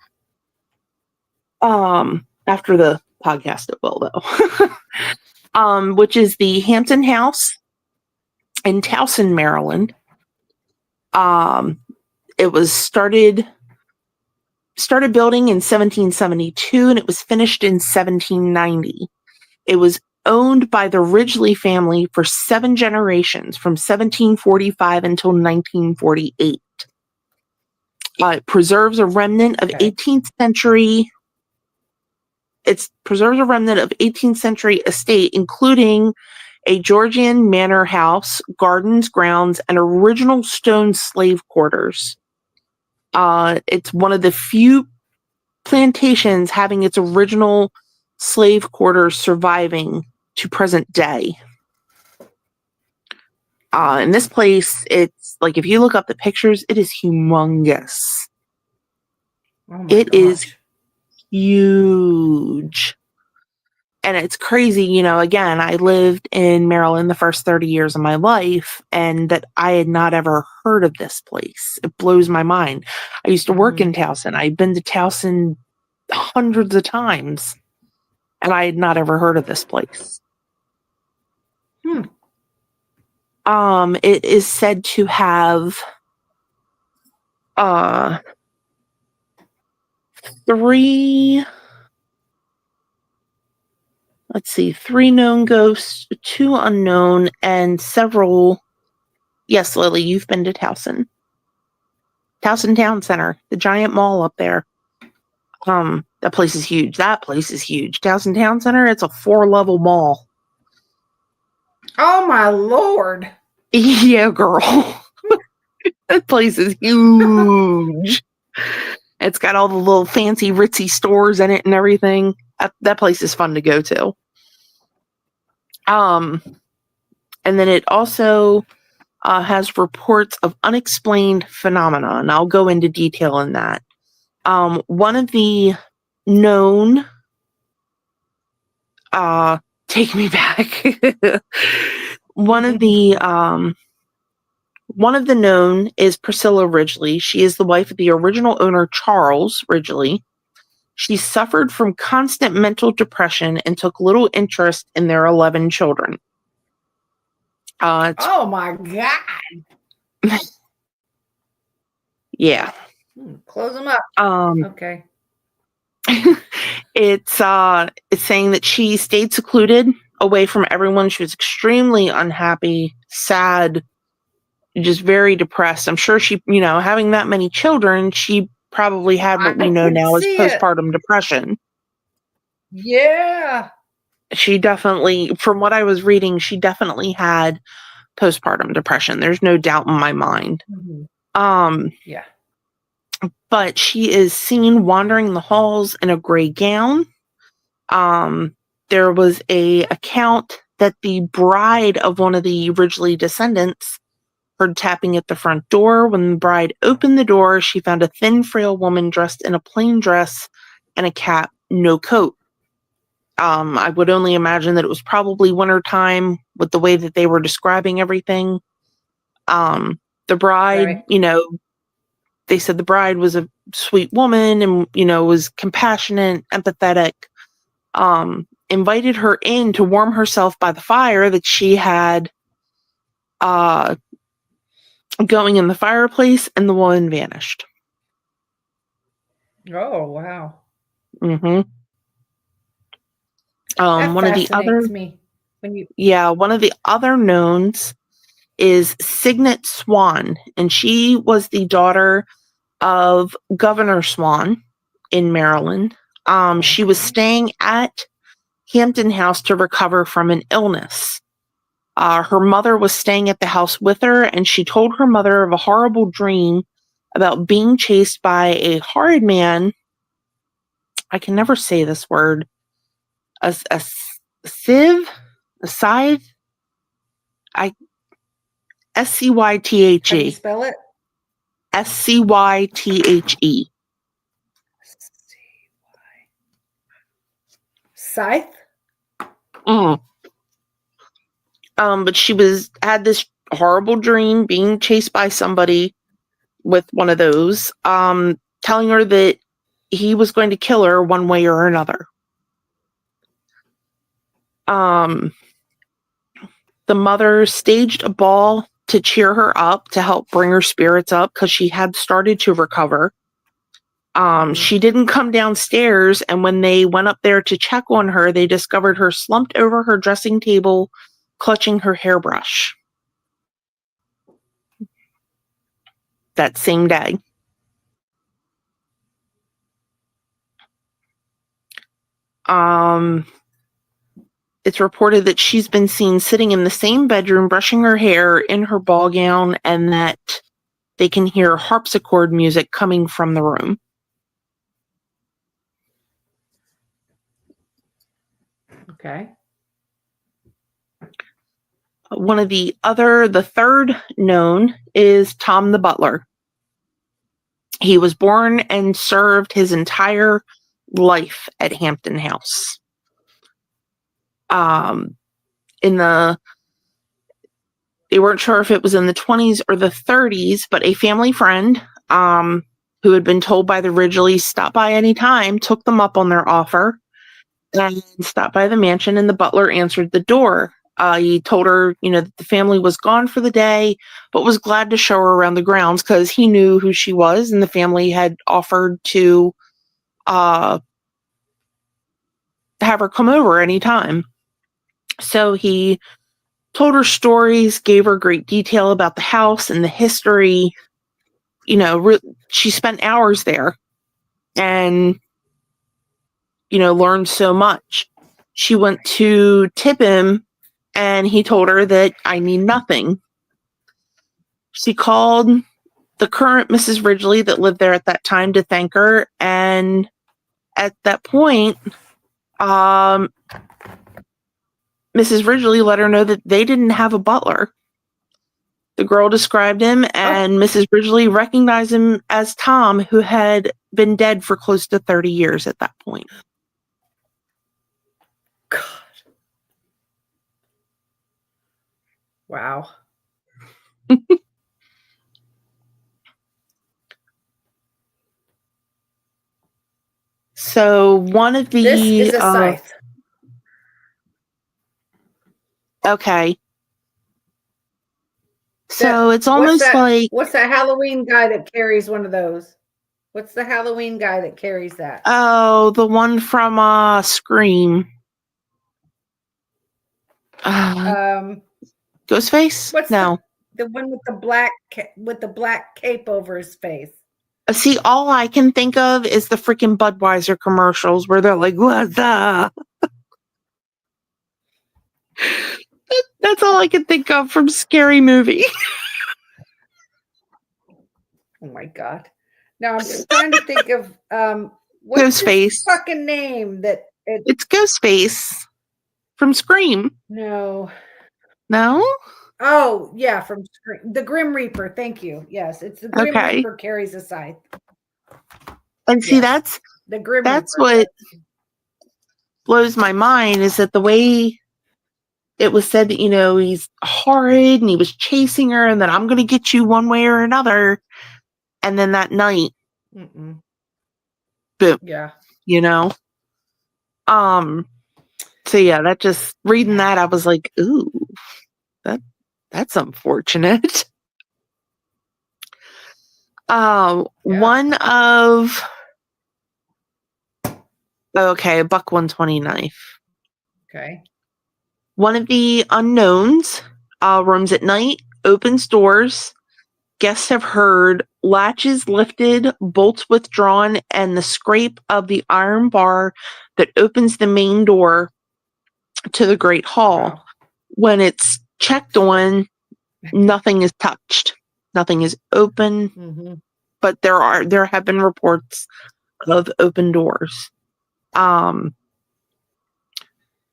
After the podcast it will, though. Which is the Hampton House in Towson, Maryland. It was started building in 1772, and it was finished in 1790. It was owned by the Ridgely family for 7 generations, from 1745 until 1948. It preserves a remnant of 18th century. It preserves a remnant of 18th century estate, including a Georgian manor house, gardens, grounds, and original stone slave quarters. It's one of the few plantations having its original slave quarters surviving to present day. In this place, it's like, if you look up the pictures, it is humongous. Oh my It gosh. is huge. And it's crazy, again, I lived in Maryland the first 30 years of my life, and that I had not ever heard of this place. It blows my mind. I used to work in Towson. I've been to Towson hundreds of times, and I had not ever heard of this place. It is said to have three known ghosts, 2 unknown, and several. Yes, Lily, you've been to Towson Town Center, the giant mall up there. That place is huge. Towson Town Center, it's a 4-level mall. Oh my Lord. Yeah, girl. That place is huge. It's got all the little fancy ritzy stores in it and everything. That place is fun to go to. And then it also has reports of unexplained phenomena, and I'll go into detail in that. One of the known, take me back. One of the known is Priscilla Ridgely. She is the wife of the original owner, Charles Ridgely. She suffered from constant mental depression and took little interest in their 11 children. Oh my God. Yeah. Close them up. Okay. It's saying that she stayed secluded, away from everyone. She was extremely unhappy, sad, just very depressed. I'm sure she, having that many children, she probably had what we know now as postpartum depression. Yeah. She definitely, from what I was reading, she definitely had postpartum depression. There's no doubt in my mind. Yeah. But she is seen wandering the halls in a gray gown. There was a account that the bride of one of the Ridgely descendants heard tapping at the front door. When the bride opened the door, she found a thin, frail woman dressed in a plain dress and a cap, no coat. I would only imagine that it was probably wintertime with the way that they were describing everything. The bride, Right. they said the bride was a sweet woman and, was compassionate, empathetic, invited her in to warm herself by the fire that she had going in the fireplace, and the woman vanished. Oh, wow. Mm-hmm. That One of the fascinates me. one of the other knowns is Signet Swan, and she was the daughter of Governor Swan in Maryland. She was staying at Hampton House to recover from an illness. Her mother was staying at the house with her, and she told her mother of a horrible dream about being chased by a horrid man. I can never say this word. A sieve? A scythe? Scythe. How do you spell it? Scythe. Scythe? Mm. But she had this horrible dream being chased by somebody with one of those, telling her that he was going to kill her one way or another. The mother staged a ball to cheer her up, to help bring her spirits up, because she had started to recover. She didn't come downstairs, and when they went up there to check on her, they discovered her slumped over her dressing table, clutching her hairbrush. That same day. It's reported that she's been seen sitting in the same bedroom, brushing her hair in her ball gown, and that they can hear harpsichord music coming from the room. Okay. The third known is Tom the butler. He was born and served his entire life at Hampton House. They weren't sure if it was in the 20s or the 30s, but a family friend who had been told by the Ridgeleys stop by any time took them up on their offer and stopped by the mansion, and the butler answered the door. He told her, that the family was gone for the day, but was glad to show her around the grounds because he knew who she was, and the family had offered to have her come over anytime. So he told her stories, gave her great detail about the house and the history. She spent hours there and, learned so much. She went to tip him, and he told her that I need nothing. She called the current Mrs. Ridgeley that lived there at that time to thank her. And at that point, Mrs. Ridgeley let her know that they didn't have a butler. The girl described him, and Mrs. Ridgeley recognized him as Tom, who had been dead for close to 30 years at that point. God. Wow. So one of the... This is a scythe. Okay. So it's almost like... What's that Halloween guy that carries one of those? What's the Halloween guy that carries that? Oh, the one from Scream. Ghostface? What's no. The one with the black cape over his face? See, all I can think of is the freaking Budweiser commercials where they're like, "What the?" That's all I can think of from Scary Movie. Oh my God! Now I'm just trying to think of what's Ghostface. His fucking name? It's Ghostface from Scream. No. Oh yeah, from Scream. The Grim Reaper. Thank you. Yes, it's the Grim Reaper carries a scythe. And see, that's the Grim that's Reaper. blows my mind is that the way it was said that, he's horrid and he was chasing her and that I'm going to get you one way or another. And then that night, Mm-mm. boom, Yeah. So yeah, that just reading that, I was like, ooh, that's unfortunate. One of buck 120 knife. Okay. One of the unknowns roams at night, opens doors. Guests have heard latches lifted, bolts withdrawn, and the scrape of the iron bar that opens the main door to the Great Hall. Wow. When it's checked on, nothing is touched. Nothing is open. Mm-hmm. But there have been reports of open doors.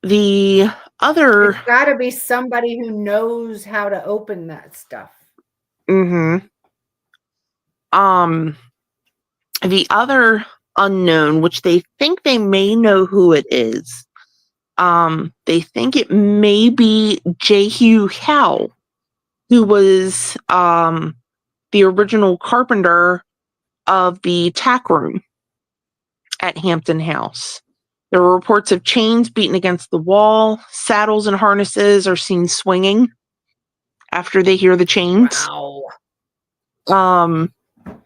The other, it's got to be somebody who knows how to open that stuff. the other unknown, which they think they may know who it is. They think it may be Jehu Howe, who was the original carpenter of the tack room at Hampton House. There were reports of chains beaten against the wall. Saddles and harnesses are seen swinging after they hear the chains. Wow.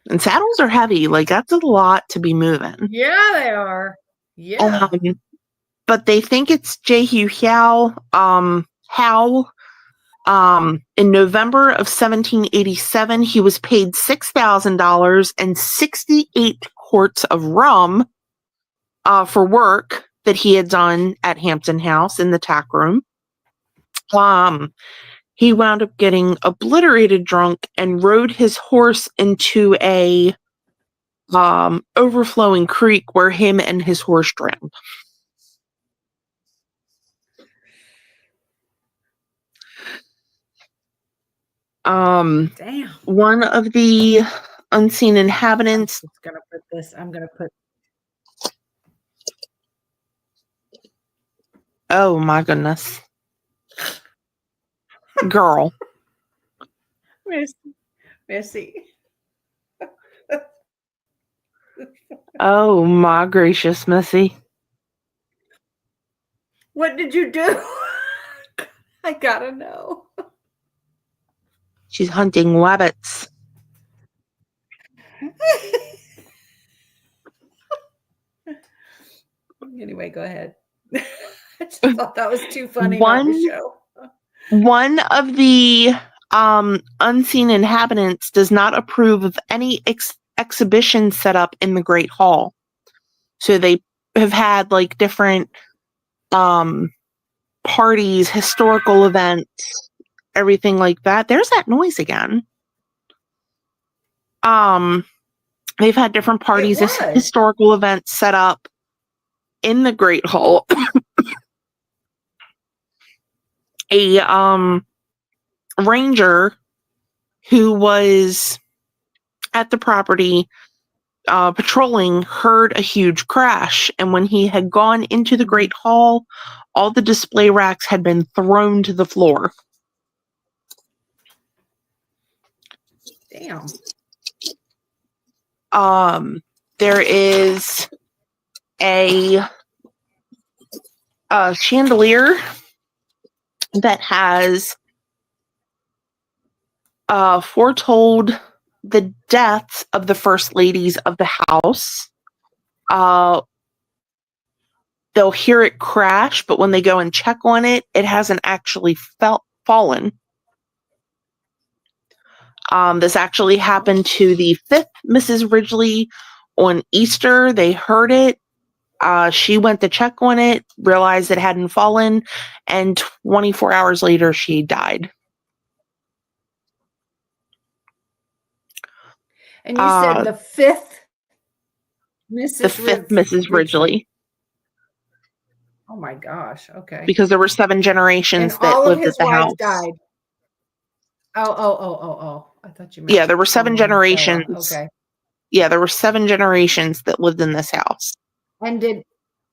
And saddles are heavy. Like, that's a lot to be moving. Yeah, they are. Yeah. But they think it's Jehu Howe. In November of 1787, he was paid $6,000 and 68 quarts of rum for work that he had done at Hampton House in the tack room. He wound up getting obliterated drunk and rode his horse into a overflowing creek where him and his horse drowned. Damn. One of the unseen inhabitants. I'm gonna put. Oh my goodness. Girl. Missy. Oh my gracious, Missy. What did you do? I gotta know. She's hunting rabbits. Anyway, go ahead. I just thought that was too funny not to show. One of the unseen inhabitants does not approve of any exhibition set up in the Great Hall. So they have had like different parties, historical events, everything like that. There's that noise again. They've had different parties, historical events set up in the Great Hall. A ranger who was at the property patrolling heard a huge crash, and when he had gone into the Great Hall, all the display racks had been thrown to the floor. Damn. There is a chandelier that has foretold the deaths of the first ladies of the house. They'll hear it crash, but when they go and check on it, it hasn't actually fallen. This actually happened to the 5th Mrs. Ridgely on Easter. They heard it. She went to check on it, realized it hadn't fallen, and 24 hours later, she died. And you said the 5th Mrs. Ridgely. Oh my gosh. Okay. Because there were 7 generations and that all lived of his at the wives house. Died. Oh. I thought you meant. Yeah, there were 7 generations. Okay. Yeah, there were 7 generations that lived in this house. And did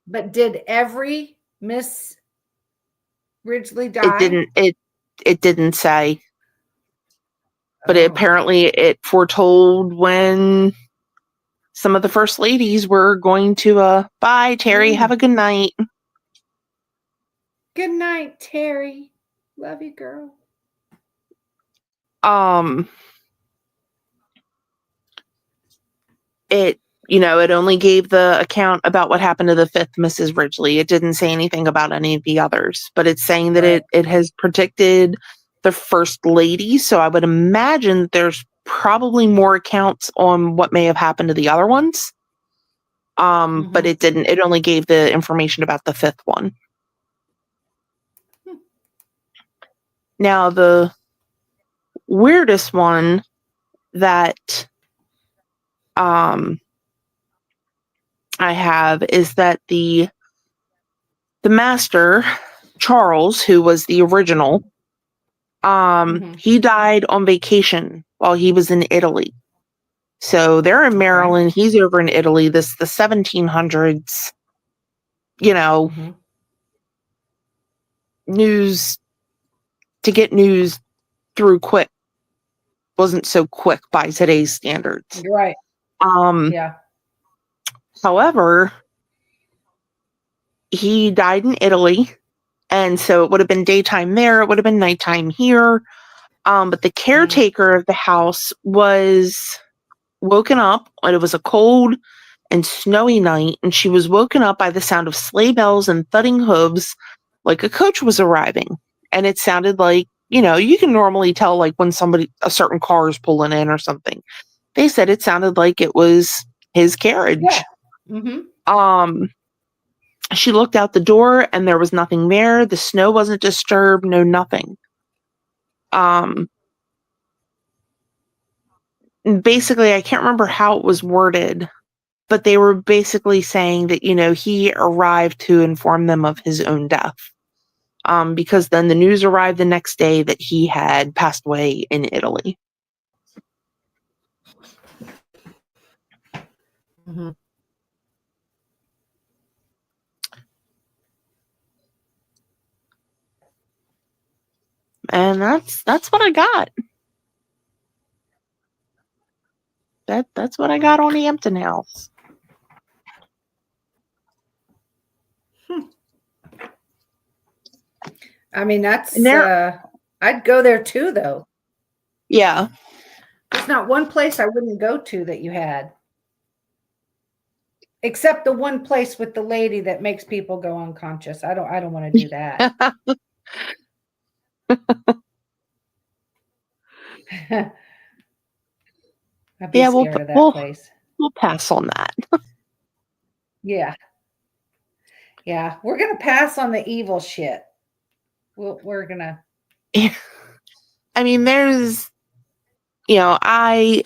But did every Miss Ridgely It die? didn't. It didn't say, but Oh. apparently it foretold when some of the first ladies were going to. Bye, Terry. Have a good night. Good night, Terry. Love you, girl. It it only gave the account about what happened to the fifth Mrs. Ridgely. It didn't say anything about any of the others, but it's saying that Right. it has predicted the first lady. So I would imagine there's probably more accounts on what may have happened to the other ones. But it didn't. It only gave the information about the fifth one. Now the weirdest one that I have is that the master, Charles, who was the original, he died on vacation while he was in Italy. So they're in Maryland, he's over in Italy, the 1700s, news, to get news through quick wasn't so quick by today's standards. Right. Yeah. However, he died in Italy, and so it would have been daytime there, it would have been nighttime here. But the caretaker of the house was woken up, and it was a cold and snowy night, and she was woken up by the sound of sleigh bells and thudding hooves, like a coach was arriving. And it sounded like, you can normally tell like when a certain car is pulling in or something. They said it sounded like it was his carriage. Yeah. She looked out the door and there was nothing there. The snow wasn't disturbed, no nothing. Basically, I can't remember how it was worded, but they were basically saying that, he arrived to inform them of his own death. Because then the news arrived the next day that he had passed away in Italy. And that's what I got. That's what I got on the Hampton House. I mean, that's I'd go there too, though. Yeah. There's not one place I wouldn't go to that you had. Except the one place with the lady that makes people go unconscious. I don't want to do that. I'd be scared of that place. We'll pass on that. Yeah. Yeah. We're gonna pass on the evil shit. We're gonna. I mean, there's, I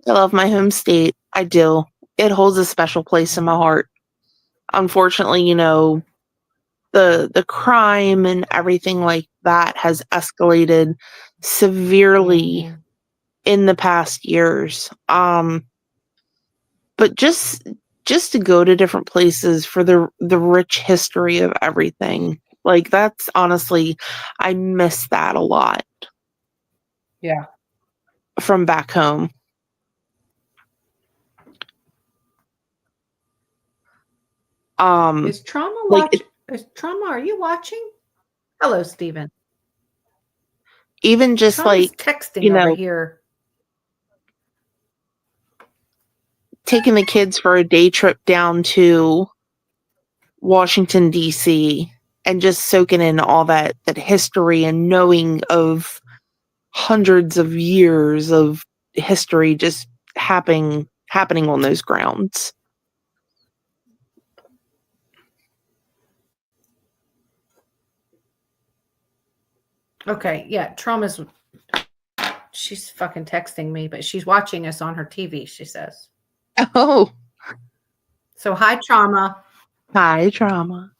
love my home state. I do. It holds a special place in my heart. Unfortunately, the crime and everything like that has escalated severely in the past years. But just to go to different places for the rich history of everything, like that's honestly, I miss that a lot. Yeah. From back home. Is Trauma watching? Trauma, are you watching? Hello, Stephen. Even just Trauma's like texting over here. Taking the kids for a day trip down to Washington, D.C., and just soaking in all that history and knowing of hundreds of years of history just happening on those grounds. Okay, yeah, Trauma's, she's fucking texting me, but she's watching us on her TV, she says. Oh. So hi, Trauma. Hi, Trauma.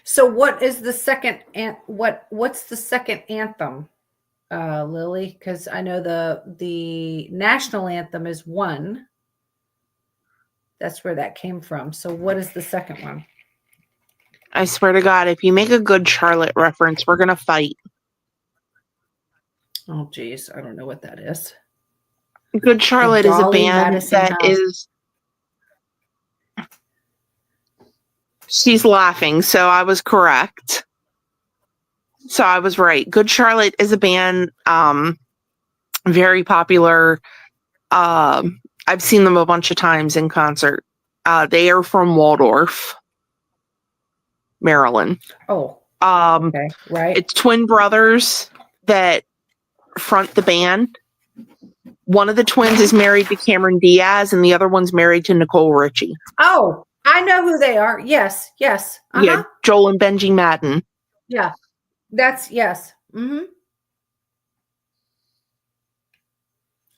So what is the second what's the second anthem? Lily? Because I know the national anthem is one. That's where that came from. So what is the second one? I swear to God, if you make a Good Charlotte reference, we're gonna fight. Oh, geez, I don't know what that is. Good Charlotte is a Dolly band Madison that House. is. She's laughing, so I was correct. So I was right. Good Charlotte is a band, very popular. I've seen them a bunch of times in concert. They are from Waldorf, Maryland. Oh, Um, okay, right. it's twin brothers that front the band. One of the twins is married to Cameron Diaz, and the other one's married to Nicole Richie. Oh, I know who they are. Yes, yes. Yeah, Joel and Benji Madden. Yeah, that's yes. Mm-hmm.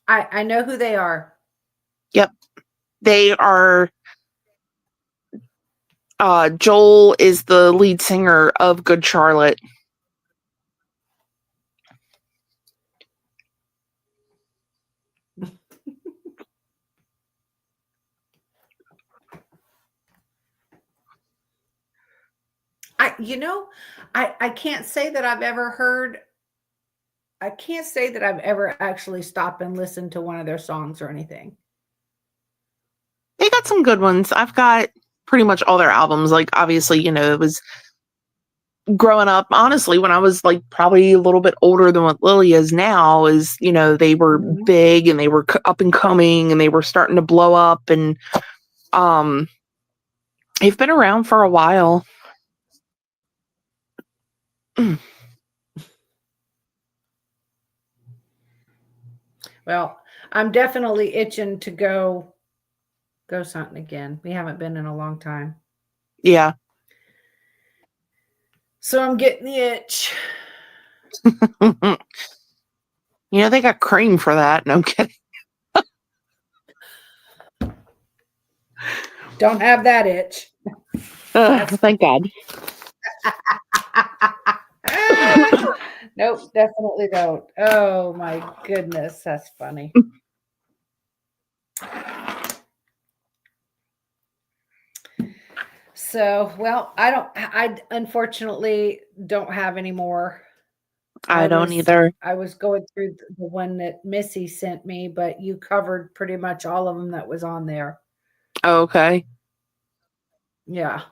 I know who they are. Yep, they are. Joel is the lead singer of Good Charlotte. I can't say that I've ever heard. I can't say that I've ever actually stopped and listened to one of their songs or anything. They got some good ones. I've got pretty much all their albums. Like, obviously, it was growing up, honestly, when I was like probably a little bit older than what Lily is now, is, they were big and they were up and coming and they were starting to blow up, and they've been around for a while. Well, I'm definitely itching to go something again. We haven't been in a long time. Yeah. So I'm getting the itch. They got cream for that. No, I'm kidding. Don't have that itch. Thank God. Nope, definitely don't. Oh my goodness, that's funny. So, well, I unfortunately don't have any more. I don't either. I was going through the one that Missy sent me, but you covered pretty much all of them that was on there. Okay. Yeah.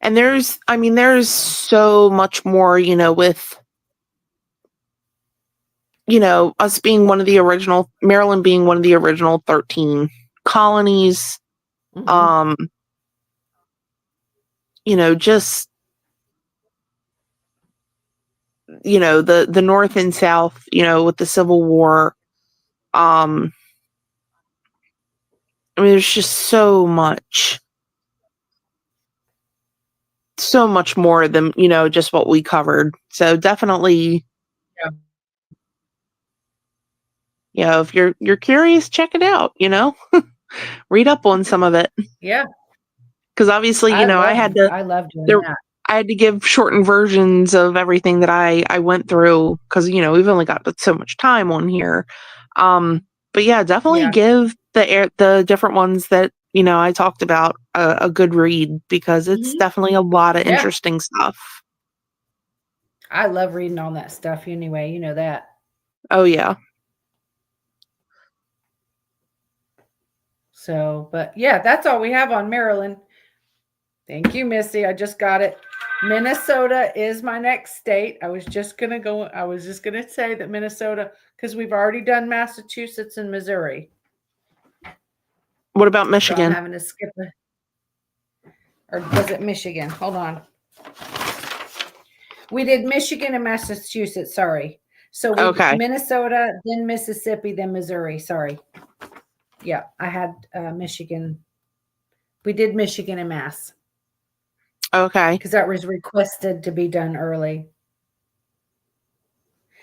And there's so much more, with, us being one of the original, Maryland being one of the original 13 colonies. Mhm. Just, the North and South, with the Civil War. There's just so much more than, just what we covered. So definitely, if you're curious, check it out, read up on some of it. Yeah. Because obviously, I had to, I love doing that. I had to give shortened versions of everything that I went through, because, we've only got so much time on here. But yeah, definitely give the different ones that, I talked about a good read, because it's definitely a lot of interesting stuff. I love reading all that stuff anyway. You know that. Oh, yeah. So, but yeah, that's all we have on Maryland. Thank you, Missy. I just got it. Minnesota is my next state. I was just going to say that Minnesota, because we've already done Massachusetts and Missouri. What about Michigan? So I'm having to skip it. Or was it Michigan? Hold on. We did Michigan and Massachusetts. Sorry. So we Minnesota, then Mississippi, then Missouri. Sorry. Yeah, I had Michigan. We did Michigan and Mass. Okay. Because that was requested to be done early.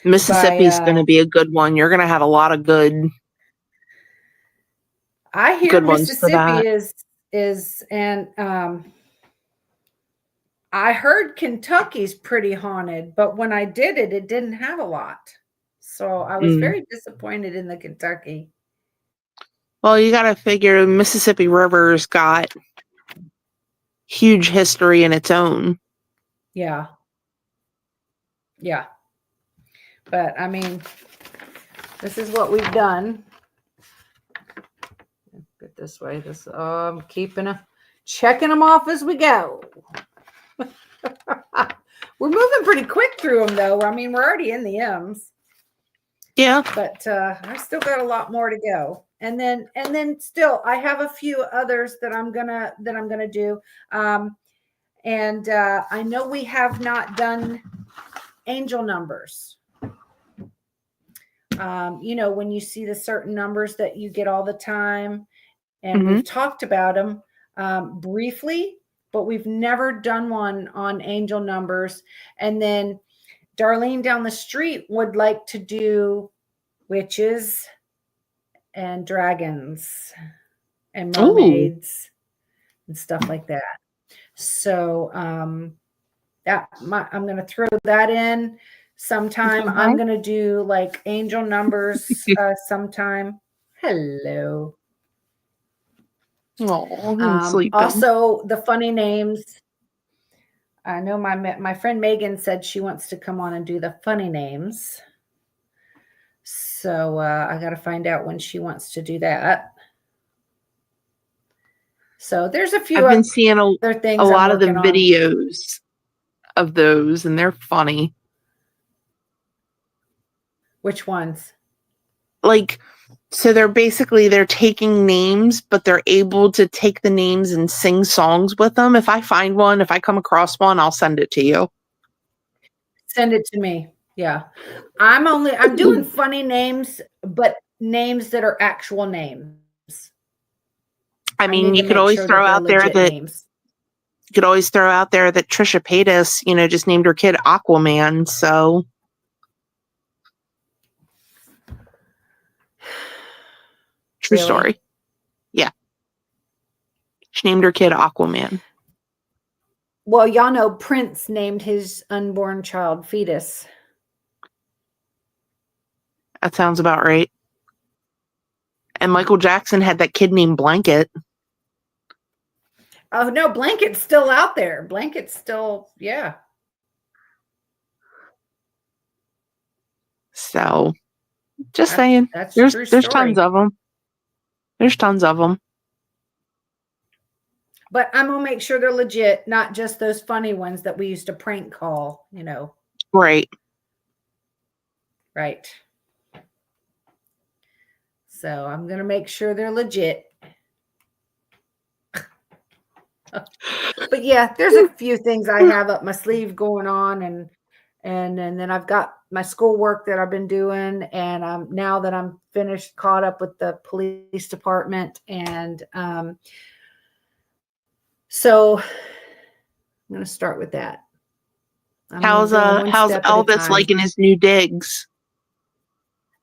Mississippi's going to be a good one. You're going to have a lot of good. I hear Mississippi is and I heard Kentucky's pretty haunted, but when I did it, it didn't have a lot. So I was very disappointed in the Kentucky. Well, you got to figure Mississippi River's got huge history in its own. Yeah. Yeah. But I mean, this is what we've done. Get this way. This I'm checking them off as we go. We're moving pretty quick through them, though. I mean, we're already in the M's. Yeah, but I've still got a lot more to go. And then still, I have a few others that I'm gonna do. And I know we have not done angel numbers. When you see the certain numbers that you get all the time, and we've talked about them briefly, but we've never done one on angel numbers. And then Darlene down the street would like to do witches and dragons and mermaids and stuff like that. So I'm going to throw that in sometime. I'm going to do like angel numbers sometime. Hello. Also, the funny names. I know my friend Megan said she wants to come on and do the funny names. So I got to find out when she wants to do that. So there's a few. I've been seeing other things. A lot of the videos of those, and they're funny. Which ones? So they're taking names, but they're able to take the names and sing songs with them. If I find one, if I come across one, I'll send it to you. Send it to me. Yeah. I'm doing funny names, but names that are actual names. I mean, you could always throw out there that Trisha Paytas, just named her kid Aquaman. So true story. Yeah. She named her kid Aquaman. Well, y'all know Prince named his unborn child Fetus. That sounds about right. And Michael Jackson had that kid named Blanket. Oh, no, Blanket's still out there. Blanket's still, yeah. So, just saying. There's tons of them. There's tons of them. But I'm going to make sure they're legit, not just those funny ones that we used to prank call, Right. Right. So I'm going to make sure they're legit. But yeah, there's a few things I have up my sleeve going on, and then I've got my schoolwork that I've been doing, and now that I'm finished, caught up with the police department, and so I'm going to start with that. How's Elvis liking his new digs?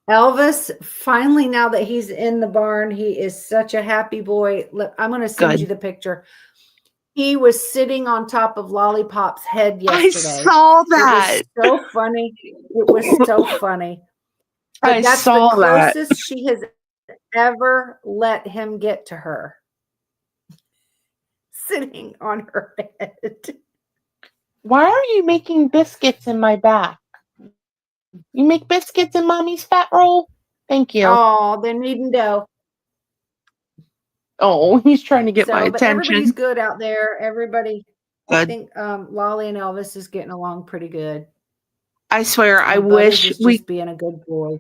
Elvis, finally, now that he's in the barn, he is such a happy boy. Look, I'm going to send you the picture. He was sitting on top of Lollipop's head yesterday. I saw that. It was so funny. It was so funny. But that's the closest she has ever let him get to her. Sitting on her head. Why are you making biscuits in my back? You make biscuits in Mommy's fat roll? Thank you. Oh, they're kneading dough. Oh, he's trying to get my attention. Everybody's good out there. Everybody. Good. I think Lolly and Elvis is getting along pretty good. I swear, I wish we being a good boy.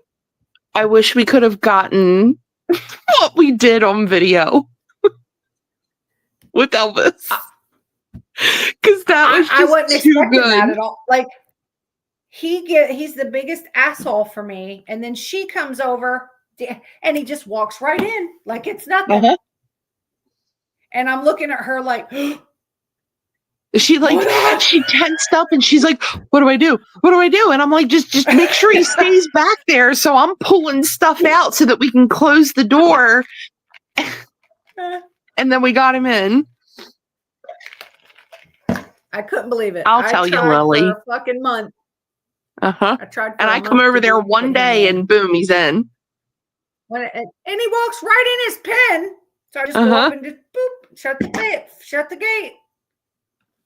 I wish we could have gotten what we did on video with Elvis. Because that was just I wasn't expecting good. That at all. Like he's the biggest asshole for me, and then she comes over and he just walks right in like it's nothing. Uh-huh. And I'm looking at her like she tensed up and she's like, what do I do? What do I do? And I'm like, just make sure he stays back there. So I'm pulling stuff out so that we can close the door. And then we got him in. I couldn't believe it. I'll I tell you, tried for Lily. a fucking month. Uh-huh. I tried And for a I come month over to there put one him day in. and boom, he's in. And he walks right in his pen. So I just go up and just boop, shut the gate.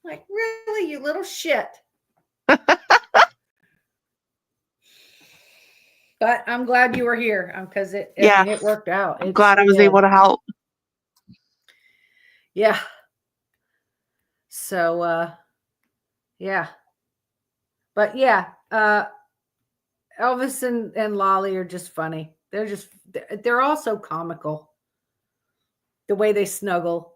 Like, really, you little shit. But I'm glad you were here because I mean, it worked out. I'm glad I was able to help. Yeah. So, yeah. But yeah, Elvis and Lolly are just funny. They're all so comical. The way they snuggle.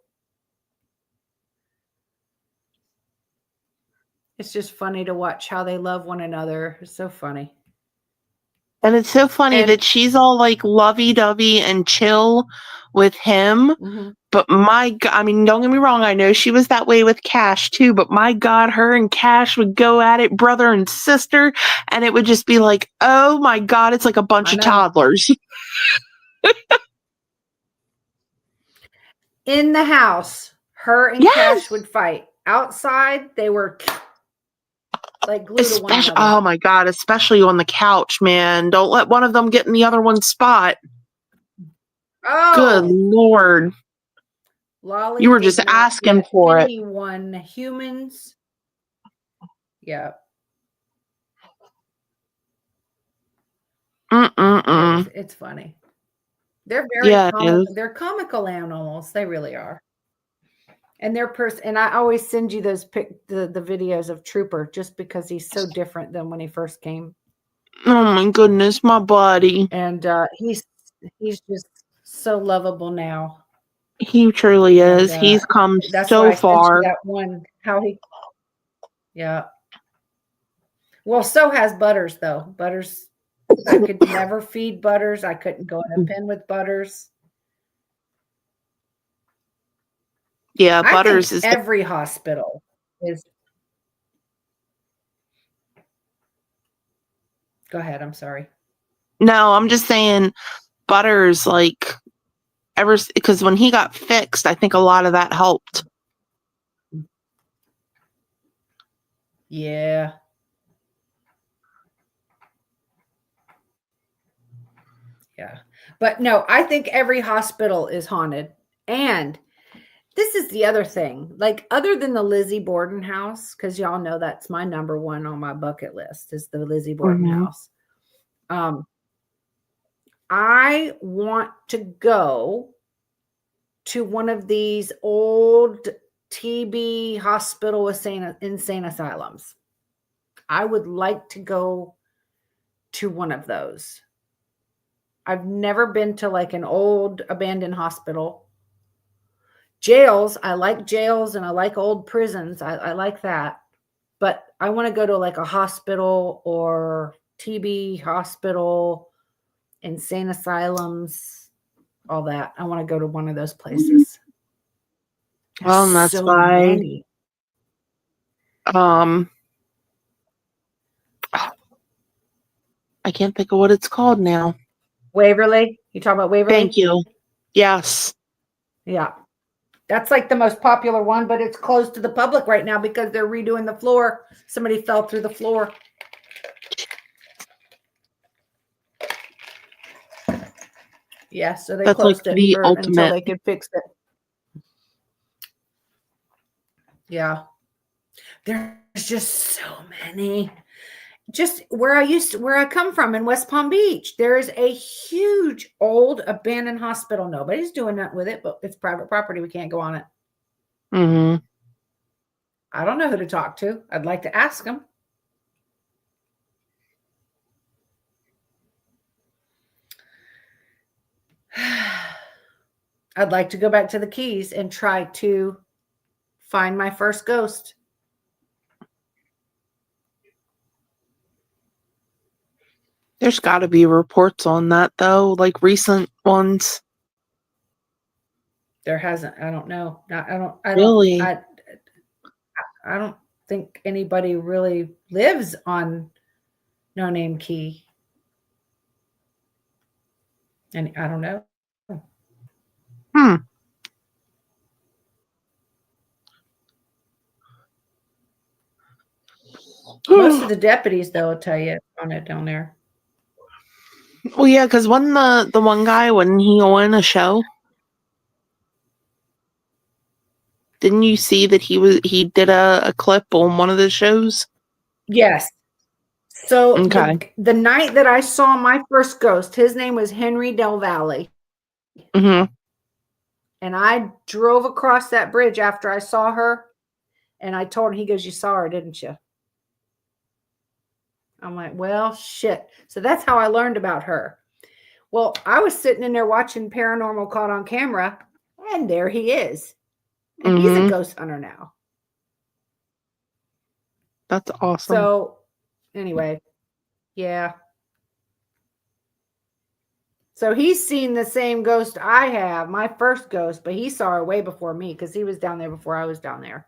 It's just funny to watch how they love one another. It's so funny. And it's so funny that she's all like lovey-dovey and chill with him. Mm-hmm. But my God, I mean, don't get me wrong. I know she was that way with Cash too, but my God, her and Cash would go at it, brother and sister. And it would just be like, oh my God, it's like a bunch of toddlers. In the house, her and Cash would fight. Outside, they were like glued to one another. Oh my God, especially on the couch, man. Don't let one of them get in the other one's spot. Oh, good Lord. Lolly, you were just asking for it. Anyone, humans. Yeah. It's funny. They're very comical. They're comical animals. They really are. And and I always send you those the videos of Trooper just because he's so different than when he first came. Oh my goodness, my buddy. And he's just so lovable now. He truly is. He's come so far. That one, yeah. Well, so has Butters though. Butters, I could never feed Butters. I couldn't go in a pen with Butters. Yeah, Butters is every hospital is. Go ahead. I'm sorry. No, I'm just saying Butters, like, because when he got fixed, I think a lot of that helped. Yeah. Yeah. But no, I think every hospital is haunted. And this is the other thing, like other than the Lizzie Borden house, because y'all know that's my number one on my bucket list is the Lizzie Borden house. I want to go to one of these old TB hospital insane asylums. I would like to go to one of those. I've never been to like an old abandoned hospital. Jails, I like jails and I like old prisons. I like that. But I want to go to like a hospital or TB hospital, insane asylums, all that. I want to go to one of those places. Well, and that's why I can't think of what it's called now. Waverly? You talking about Waverly? Thank you. Yes. Yeah. That's like the most popular one, but it's closed to the public right now because they're redoing the floor. Somebody fell through the floor. Yeah, so they closed it until they could fix it. Yeah. There's just so many. Just where I come from in West Palm Beach, there is a huge old abandoned hospital. Nobody's doing that with it, but it's private property. We can't go on it. Mm-hmm. I don't know who to talk to. I'd like to ask them. I'd like to go back to the Keys and try to find my first ghost. There's got to be reports on that, though, like recent ones. There hasn't. I don't know. I don't think anybody really lives on No Name Key. And I don't know. Most of the deputies, though, will tell you on it down there. Well, yeah, because when the one guy, when he won a show, didn't you see that he did a clip on one of the shows? Yes. So Okay. the night that I saw my first ghost, his name was Henry Del Valle. Mm-hmm. And I drove across that bridge after I saw her. And I told him, he goes, "You saw her, didn't you?" I'm like, well, shit. So that's how I learned about her. Well, I was sitting in there watching Paranormal Caught on Camera, and there he is. And he's a Mm-hmm. ghost hunter now. That's awesome. So anyway, yeah. So he's seen the same ghost I have, my first ghost, but he saw her way before me because he was down there before I was down there.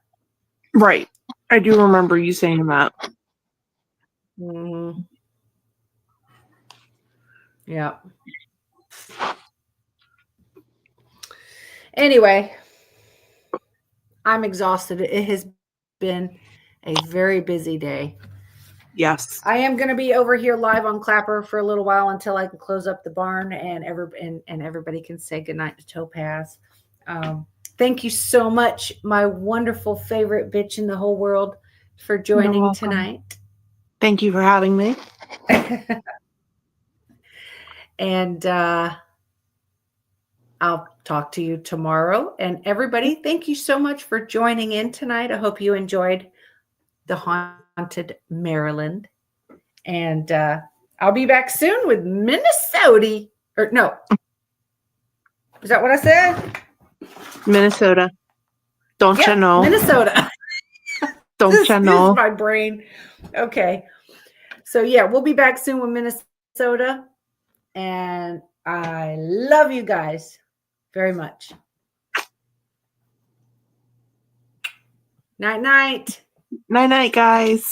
Right. I do remember you saying that. Mm-hmm. Yeah. Anyway, I'm exhausted. It has been a very busy day. Yes. I am going to be over here live on Clapper for a little while until I can close up the barn and everybody can say goodnight to Topaz. Thank you so much, my wonderful favorite bitch in the whole world, for joining tonight. Thank you for having me. And I'll talk to you tomorrow. And everybody, thank you so much for joining in tonight. I hope you enjoyed the Haunted Maryland. And I'll be back soon with Minnesota. Or no. Is that what I said? Minnesota. Don't you know? Minnesota. Don't you know? My brain. Okay. So yeah, we'll be back soon with Minnesota. And I love you guys very much. Night, night. Night, night, guys.